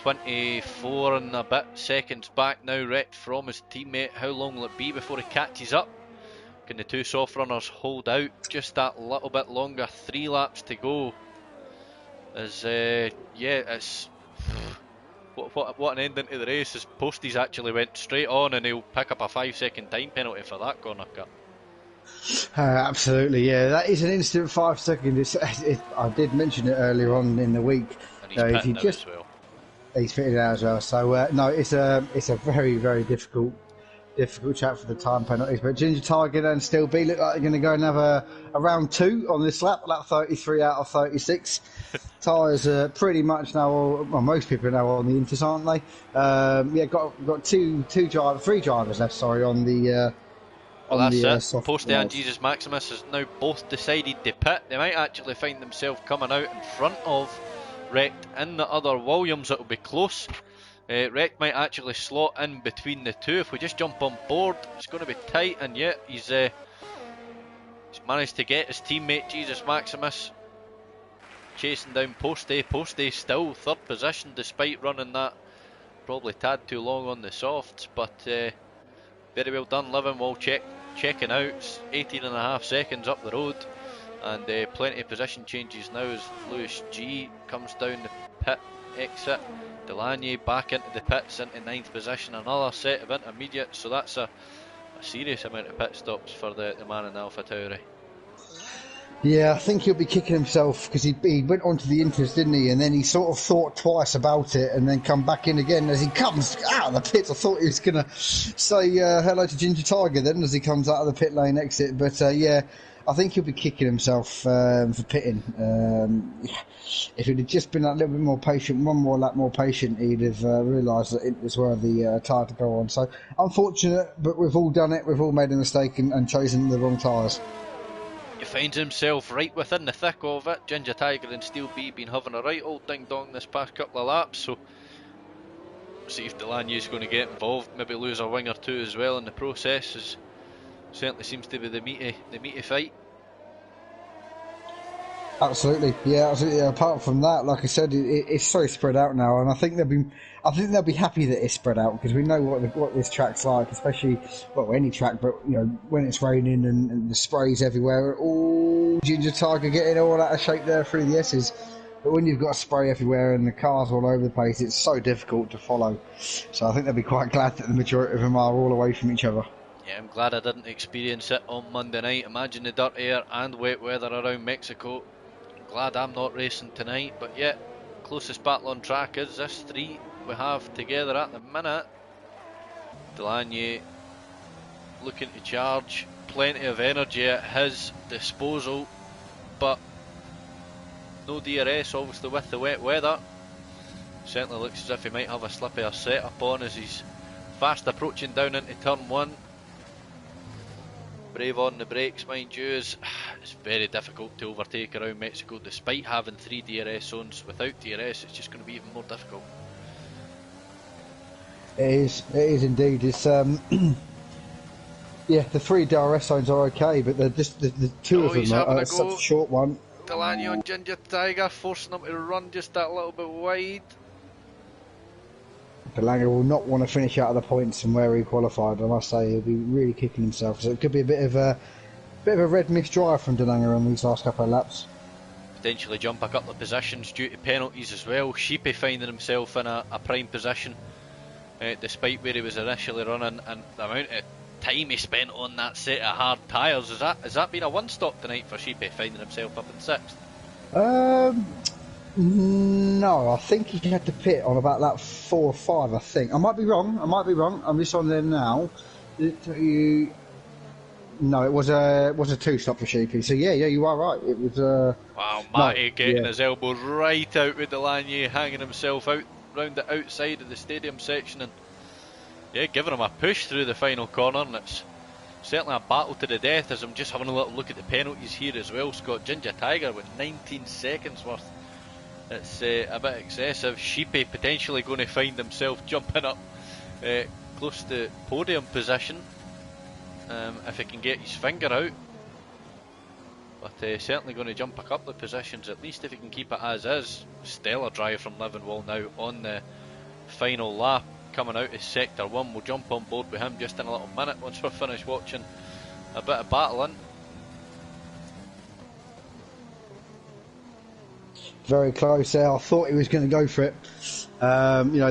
24 and a bit seconds back now, wrecked from his teammate. How long will it be before he catches up? Can the 2 soft runners hold out just that little bit longer? 3 laps to go. As yeah, it's what an ending to the race. As Posty's actually went straight on, and he'll pick up a 5-second time penalty for that corner cut. Absolutely, yeah. That is an instant 5 seconds. I did mention it earlier on in the week. And he's pitting out as well. He's fitted out as well. So no, it's a very, very difficult chat for the time penalties. But Ginger Tiger and Still B look like they're going to go and have a round 2 on this lap 33 out of 36. Tyres are pretty much now, well, most people are now on the Inters, aren't they? Yeah, got 3 drivers left. Sorry, on the. Well, that's it. Posty and Jesus Maximus has now both decided to pit. They might actually find themselves coming out in front of Wrecked in the other Williams. It'll be close. Wrecked might actually slot in between the 2. If we just jump on board, it's going to be tight. And yet he's managed to get his teammate Jesus Maximus chasing down Posty. Posty still 3rd position despite running that probably tad too long on the softs, but very well done. Living while checking out. It's 18.5 seconds up the road, and plenty of position changes now as Lewis G comes down the pit exit. Delaney back into the pits into 9th position, another set of intermediates, so that's a serious amount of pit stops for the man in the Alpha Tauri. Yeah, I think he'll be kicking himself because he went on to the Inters, didn't he? And then he sort of thought twice about it and then come back in again. As he comes out of the pits, I thought he was going to say hello to Ginger Tiger then as he comes out of the pit lane exit. But yeah, I think he'll be kicking himself for pitting. If he'd have just been a little bit more patient, one more lap more patient, he'd have realised that it was where the tyre to go on. So unfortunate, but we've all done it. We've all made a mistake and chosen the wrong tyres. He finds himself right within the thick of it. Ginger Tiger and Steel B been having a right old ding dong this past couple of laps, so see if Delaney is going to get involved, maybe lose a wing or 2 as well in the process. As certainly seems to be the meaty fight. Absolutely, yeah, absolutely. Apart from that, like I said, it's so spread out now, and I think they'll be happy that it's spread out because we know what this track's like, especially any track. But you know, when it's raining and the spray's everywhere, Ginger Tiger getting all out of shape there through the S's. But when you've got spray everywhere and the cars all over the place, it's so difficult to follow. So I think they'll be quite glad that the majority of them are all away from each other. Yeah, I'm glad I didn't experience it on Monday night. Imagine the dirt air and wet weather around Mexico. Glad I'm not racing tonight, but yeah, closest battle on track is this 3 we have together at the minute. Delaney looking to charge, plenty of energy at his disposal, but no DRS obviously with the wet weather. Certainly looks as if he might have a slippier setup on as he's fast approaching down into turn 1. Brave on the brakes, mind you, as it's very difficult to overtake around Mexico despite having 3 DRS zones. Without DRS it's just going to be even more difficult. It is indeed. It's Yeah, the three DRS zones are okay, but they're just the two Oh, of he's them having a are such a go. short one. Delaney on Ginger Tiger, forcing him to run just that little bit wide. Belanger will not want to finish out of the points from where he qualified. I must say, he'll be really kicking himself. So it could be a bit of a red mist drive from Delanger on these last couple of laps. Potentially jump a couple of positions due to penalties as well. Sheepy finding himself in a prime position, despite where he was initially running, and the amount of time he spent on that set of hard tyres. Has that been a one stop tonight for Sheepy, finding himself up in sixth? No, I think he had to pit on about lap 4 or 5. I think I might be wrong. I'm just on there now. No, it was a two stop for Sheepy. So yeah, you are right. It was Wow, Matty getting yeah. his elbow right out with Delaney, hanging himself out round the outside of the stadium section, and yeah, giving him a push through the final corner. And it's certainly a battle to the death. As I'm just having a little look at the penalties here as well, Scott. Ginger Tiger with 19 seconds worth. It's a bit excessive. Sheepy potentially going to find himself jumping up close to podium position if he can get his finger out. But certainly going to jump a couple of positions, at least if he can keep it as is. Stellar drive from Levenwall now on the final lap, coming out of sector 1. We'll jump on board with him just in a little minute once we're finished watching a bit of battling. Very close there. I thought he was going to go for it.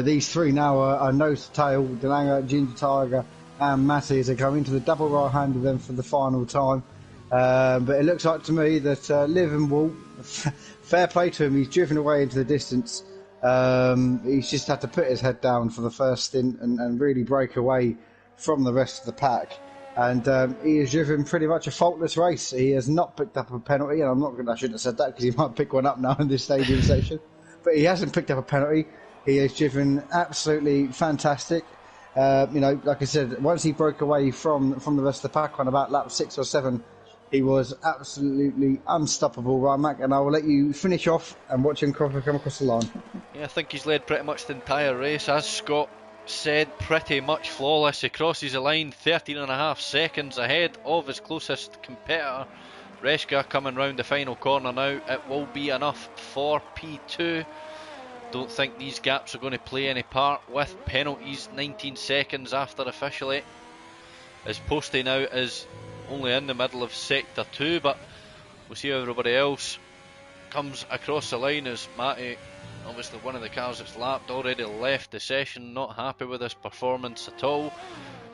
These three now are nose to tail. Delanger, Ginger Tiger and Matty as they come into the double right hand of them for the final time. But it looks like to me that Livenwall, fair play to him, he's driven away into the distance. He's just had to put his head down for the first stint and really break away from the rest of the pack. And he has driven pretty much a faultless race. He has not picked up a penalty, and I shouldn't have said that because he might pick one up now in this stadium section. But he hasn't picked up a penalty. He has driven absolutely fantastic. Like I said, once he broke away from the rest of the pack on about lap 6 or 7, he was absolutely unstoppable, right, Mac? And I will let you finish off and watch him come across the line. Yeah, I think he's led pretty much the entire race, as Scott said, pretty much flawless. He crosses the line 13.5 seconds ahead of his closest competitor. Reska coming round the final corner now. It will be enough for P2. Don't think these gaps are going to play any part with penalties. 19 seconds after officially, as Posty now is only in the middle of sector 2, but we'll see how everybody else comes across the line. As Matty, obviously one of the cars that's lapped, already left the session, not happy with his performance at all.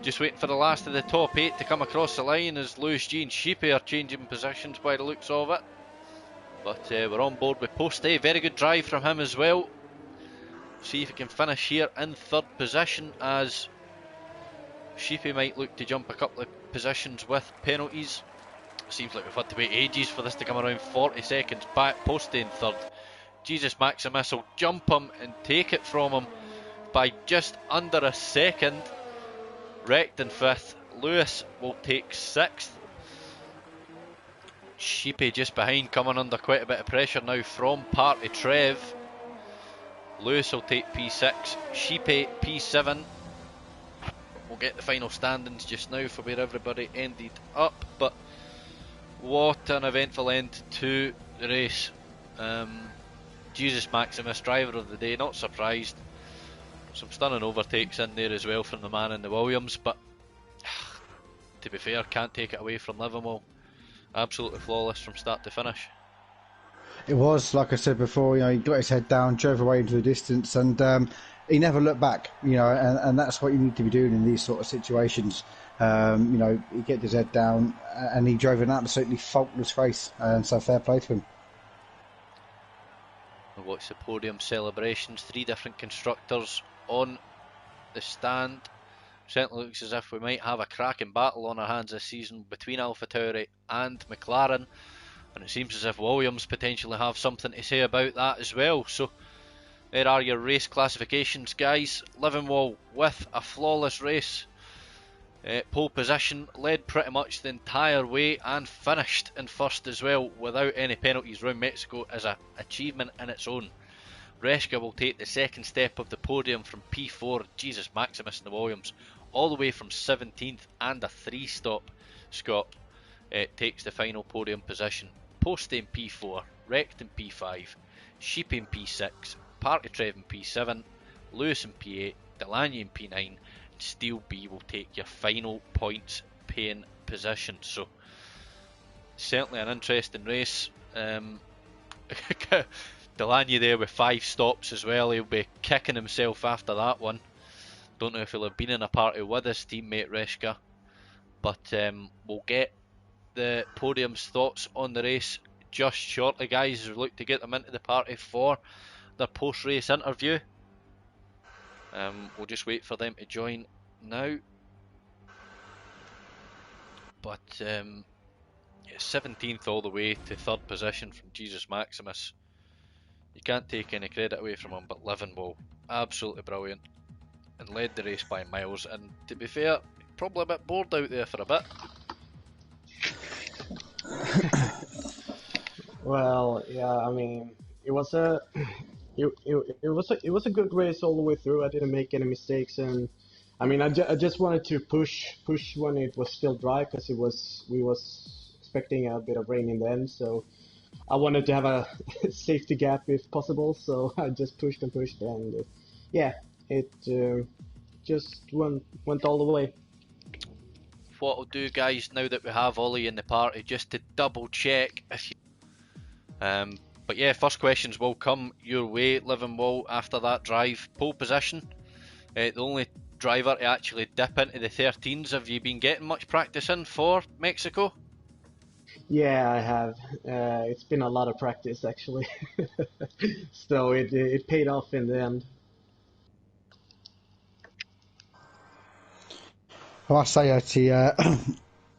Just waiting for the last of the top 8 to come across the line, as Lewis G and Sheepy are changing positions by the looks of it. But we're on board with Posty. Very good drive from him as well. See if he can finish here in 3rd position, as Sheepy might look to jump a couple of positions with penalties. Seems like we've had to wait ages for this to come around. 40 seconds back. Posty in 3rd. Jesus Maximus will jump him and take it from him by just under a second. Wrecked in 5th. Lewis will take 6th. Sheepy just behind, coming under quite a bit of pressure now from Party Trev. Lewis will take P6. Sheepy P7. We'll get the final standings just now for where everybody ended up. But what an eventful end to the race. Jesus Maximus, driver of the day, not surprised. Some stunning overtakes in there as well from the man in the Williams, but to be fair, can't take it away from Liverpool. Absolutely flawless from start to finish. It was, like I said before, he got his head down, drove away into the distance, and he never looked back, and that's what you need to be doing in these sort of situations. He kept his head down, and he drove an absolutely faultless race, and so fair play to him. We'll watch the podium celebrations. 3 different constructors on the stand. Certainly looks as if we might have a cracking battle on our hands this season between AlphaTauri and McLaren, and it seems as if Williams potentially have something to say about that as well. So there are your race classifications, guys. Livenwall with a flawless race. Pole position, led pretty much the entire way and finished in 1st as well without any penalties round Mexico as an achievement in its own. Reska will take the 2nd step of the podium from P4. Jesus Maximus and the Williams all the way from 17th and a 3-stop, Scott, takes the final podium position. Post in P4, Wrecked in P5, Sheep in P6, Party Trev in P7, Lewis in P8, Delaney in P9, and Steel B will take your final points paying position. So certainly an interesting race. Delaney there with 5 stops as well. He'll be kicking himself after that one. Don't know if he'll have been in a party with his teammate Reshka, but we'll get the podium's thoughts on the race just shortly, guys, as we look to get them into the party for their post-race interview. We'll just wait for them to join now. But 17th all the way to 3rd position from Jesus Maximus. You can't take any credit away from him, but Levenwall, absolutely brilliant, and led the race by miles. And to be fair, probably a bit bored out there for a bit. Well, yeah, I mean, it was a good race all the way through. I didn't make any mistakes, and I mean, I just wanted to push when it was still dry, because we was expecting a bit of rain in the end, so I wanted to have a safety gap if possible. So I just pushed, and yeah, it just went all the way. What I'll do, guys, now that we have Ollie in the party, just to double check if you but yeah, first questions will come your way, Levenwall, after that drive. Pole position, the only driver to actually dip into the 13s. Have you been getting much practice in for Mexico? Yeah, I have. It's been a lot of practice, actually. So it paid off in the end. Well, I say actually, it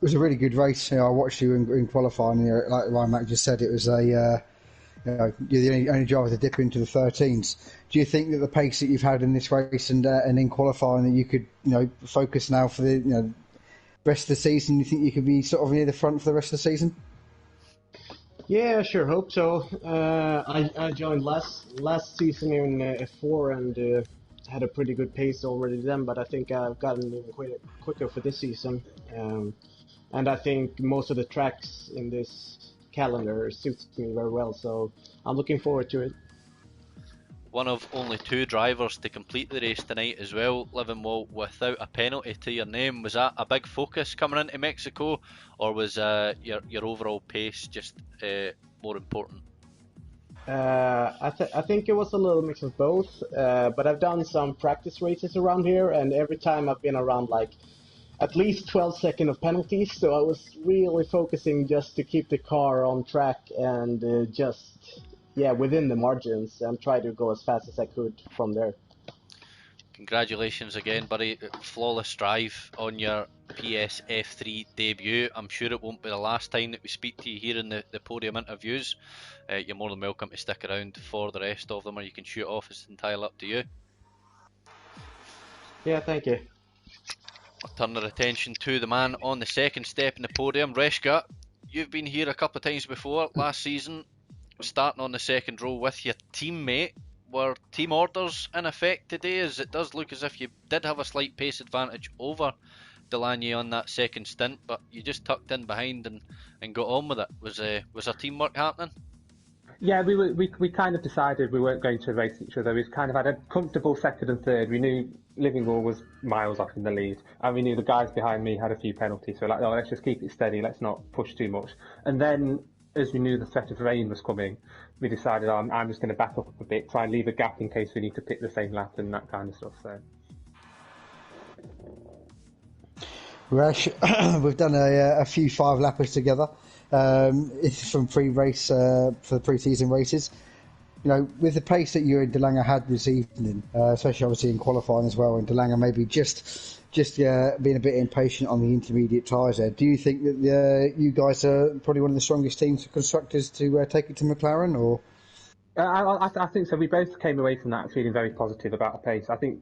was a really good race. I watched you in qualifying. Like Ryan Mac just said, it was a you're the only driver to dip into the 13s. Do you think that the pace that you've had in this race and in qualifying, that you could focus now for the rest of the season? You think you could be sort of near the front for the rest of the season? Yeah, I sure hope so. I joined last season in F4 and had a pretty good pace already then, but I think I've gotten even quicker for this season. And I think most of the tracks in this calendar suits me very well, so I'm looking forward to it. One of only 2 drivers to complete the race tonight as well, Levenwall, without a penalty to your name. Was that a big focus coming into Mexico, or was your overall pace just more important? I think it was a little mix of both, but I've done some practice races around here, and every time I've been around like at least 12 seconds of penalties, so I was really focusing just to keep the car on track and within the margins, and try to go as fast as I could from there. Congratulations again, buddy. Flawless drive on your PS F3 debut. I'm sure it won't be the last time that we speak to you here in the podium interviews. You're more than welcome to stick around for the rest of them, or you can shoot off. It's entirely up to you. Yeah, thank you. I'll turn our attention to the man on the second step in the podium. Reshka, you've been here a couple of times before last season, starting on the second row with your teammate. Were team orders in effect today, as it does look as if you did have a slight pace advantage over Delaney on that second stint, but you just tucked in behind and got on with it. Was there teamwork happening? Yeah, we kind of decided we weren't going to race each other. We kind of had a comfortable second and third. We knew Liverpool was miles off in the lead, and we knew the guys behind me had a few penalties. So like, no, let's just keep it steady. Let's not push too much. And then, as we knew the threat of rain was coming, we decided I'm just going to back up a bit, try and leave a gap in case we need to pick the same lap and that kind of stuff. So. Rash, we've done a few 5-lappers together from pre-race for the pre-season races. With the pace that you and Delanga had this evening, especially obviously in qualifying as well, and Delanga maybe just being a bit impatient on the intermediate tyres there. Do you think that you guys are probably one of the strongest teams of constructors to take it to McLaren, or? I think so. We both came away from that feeling very positive about the pace. I think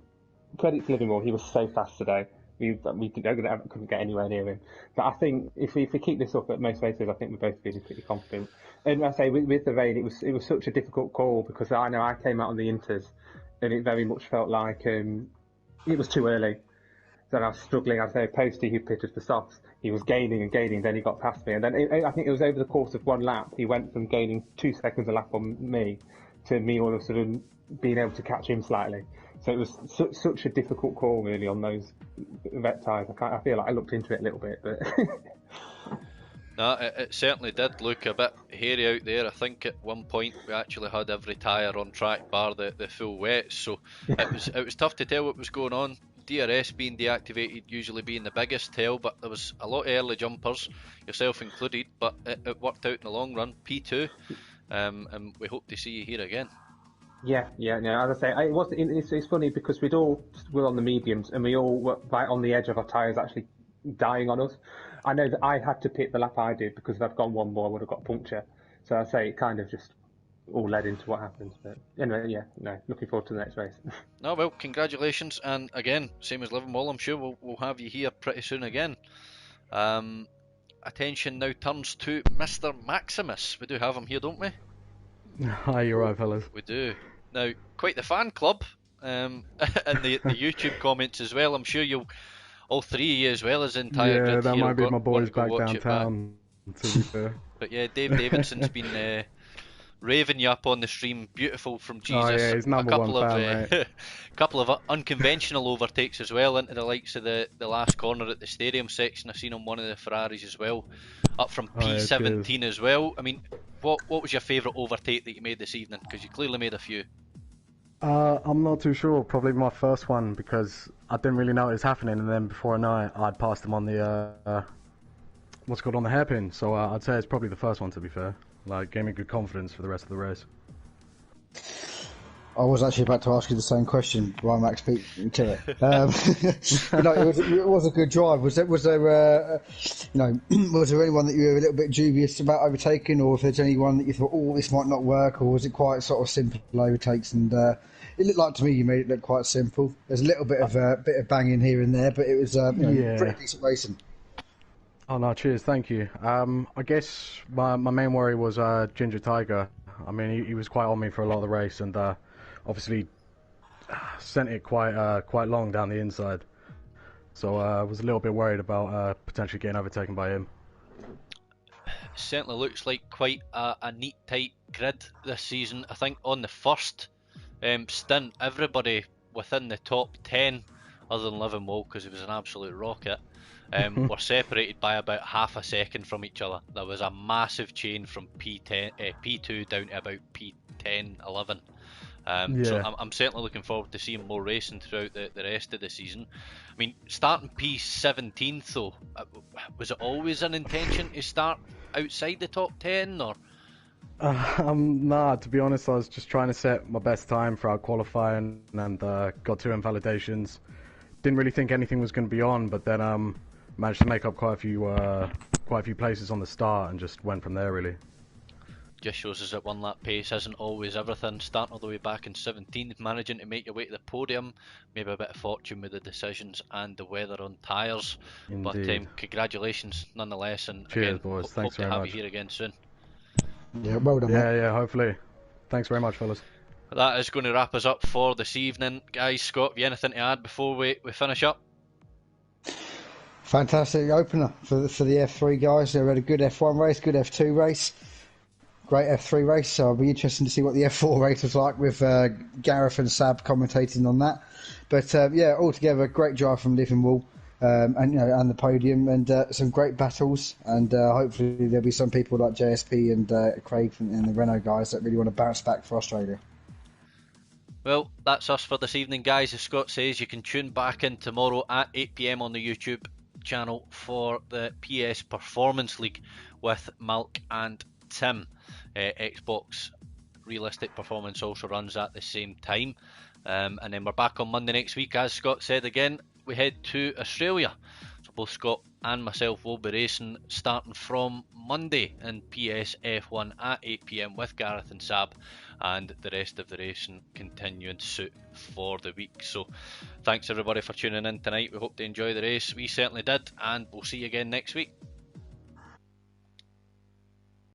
credit to Liverpool, he was so fast today. We couldn't get anywhere near him. But I think if we keep this up at most races, I think we're both feeling pretty confident. And I say with the rain, it was such a difficult call, because I know I came out on the Inters, and it very much felt like it was too early. So I was struggling. I say Posty, who pitted for softs, he was gaining and gaining, then he got past me. And then I think it was over the course of one lap, he went from gaining 2 seconds a lap on me to me all of a sudden being able to catch him slightly. So it was such a difficult call, really, on those vet tyres. I feel like I looked into it a little bit, but... No, it certainly did look a bit hairy out there. I think at one point we actually had every tyre on track bar the full wet, so it was tough to tell what was going on. DRS being deactivated usually being the biggest tell, but there was a lot of early jumpers, yourself included, but it worked out in the long run. P2, and we hope to see you here again. Yeah. As I say, it's funny because we'd all were on the mediums and we all were right on the edge of our tyres actually dying on us. I know that I had to pit the lap I did because if I'd gone one more, I would have got a puncture. So I say it kind of just all led into what happens. But anyway, looking forward to the next race. No, well, congratulations, and again, same as Liverpool, I'm sure we'll have you here pretty soon again. Attention now turns to Mr. Maximus. We do have him here, don't we? Hi, you're right, fellas. We do. Now, quite the fan club, and the YouTube comments as well. I'm sure you'll, all three of you as well as the entire grid that here, might be my boys back watch downtown, to be fair. But yeah, Dave Davidson's been raving you up on the stream. Beautiful from Jesus. Oh yeah, he's number one fan, mate. Couple of unconventional overtakes as well into the likes of the last corner at the stadium section. I've seen on one of the Ferraris as well, up from P17 as well. I mean, what was your favourite overtake that you made this evening? Because you clearly made a few. I'm not too sure. Probably my first one because I didn't really know it was happening, and then before I know it, I'd passed him on the what's called on the hairpin. So I'd say it's probably the first one, to be fair. Like, gave me good confidence for the rest of the race. I was actually about to ask you the same question while Max beat you to it. It was a good drive. Was there was there anyone that you were a little bit dubious about overtaking, or if there's anyone that you thought, oh, this might not work, or was it quite sort of simple overtakes? And it looked like to me you made it look quite simple. There's a little bit of banging here and there, but it was pretty decent racing. Oh no, cheers, thank you. I guess my main worry was Ginger Tiger. I mean, he was quite on me for a lot of the race, and obviously sent it quite long down the inside. So I was a little bit worried about potentially getting overtaken by him. Certainly looks like quite a neat, tight grid this season. I think on the first stint, everybody within the top 10, other than Liverpool, because it was an absolute rocket, were separated by about half a second from each other. There was a massive chain from P2 down to about P10, 11. So I'm certainly looking forward to seeing more racing throughout the rest of the season. I mean, starting P17 though, was it always an intention to start outside the top 10, or? Nah, to be honest, I was just trying to set my best time throughout qualifying, and got 2 invalidations. Didn't really think anything was going to be on, but then managed to make up quite a few places on the start, and just went from there really. Just shows us that one lap pace isn't always everything. Starting all the way back in 17th, managing to make your way to the podium, maybe a bit of fortune with the decisions and the weather on tyres. But congratulations nonetheless, and cheers, again, boys. Hope Thanks very to have much. you here again soon. Yeah, well done. Yeah, hopefully. Thanks very much, fellas. That is going to wrap us up for this evening, guys. Scott, have you anything to add before we finish up? Fantastic opener for the F3 guys. They had a good F1 race, good F2 race, great F3 race. So it'll be interesting to see what the F4 race was like with Gareth and Sab commentating on that. But altogether, great drive from Liverpool, and the podium, and some great battles. And hopefully there'll be some people like JSP and Craig and the Renault guys that really want to bounce back for Australia. Well, that's us for this evening, guys. As Scott says, you can tune back in tomorrow at 8 PM on the YouTube channel for the PS Performance League with Malc and Tim. Xbox Realistic Performance also runs at the same time. And then we're back on Monday next week. As Scott said again, we head to Australia. So both Scott and myself will be racing starting from Monday in PS F1 at 8 PM with Gareth and Sab, and the rest of the racing continuing suit for the week. So thanks everybody for tuning in tonight. We hope to enjoy the race. We certainly did, and we'll see you again next week.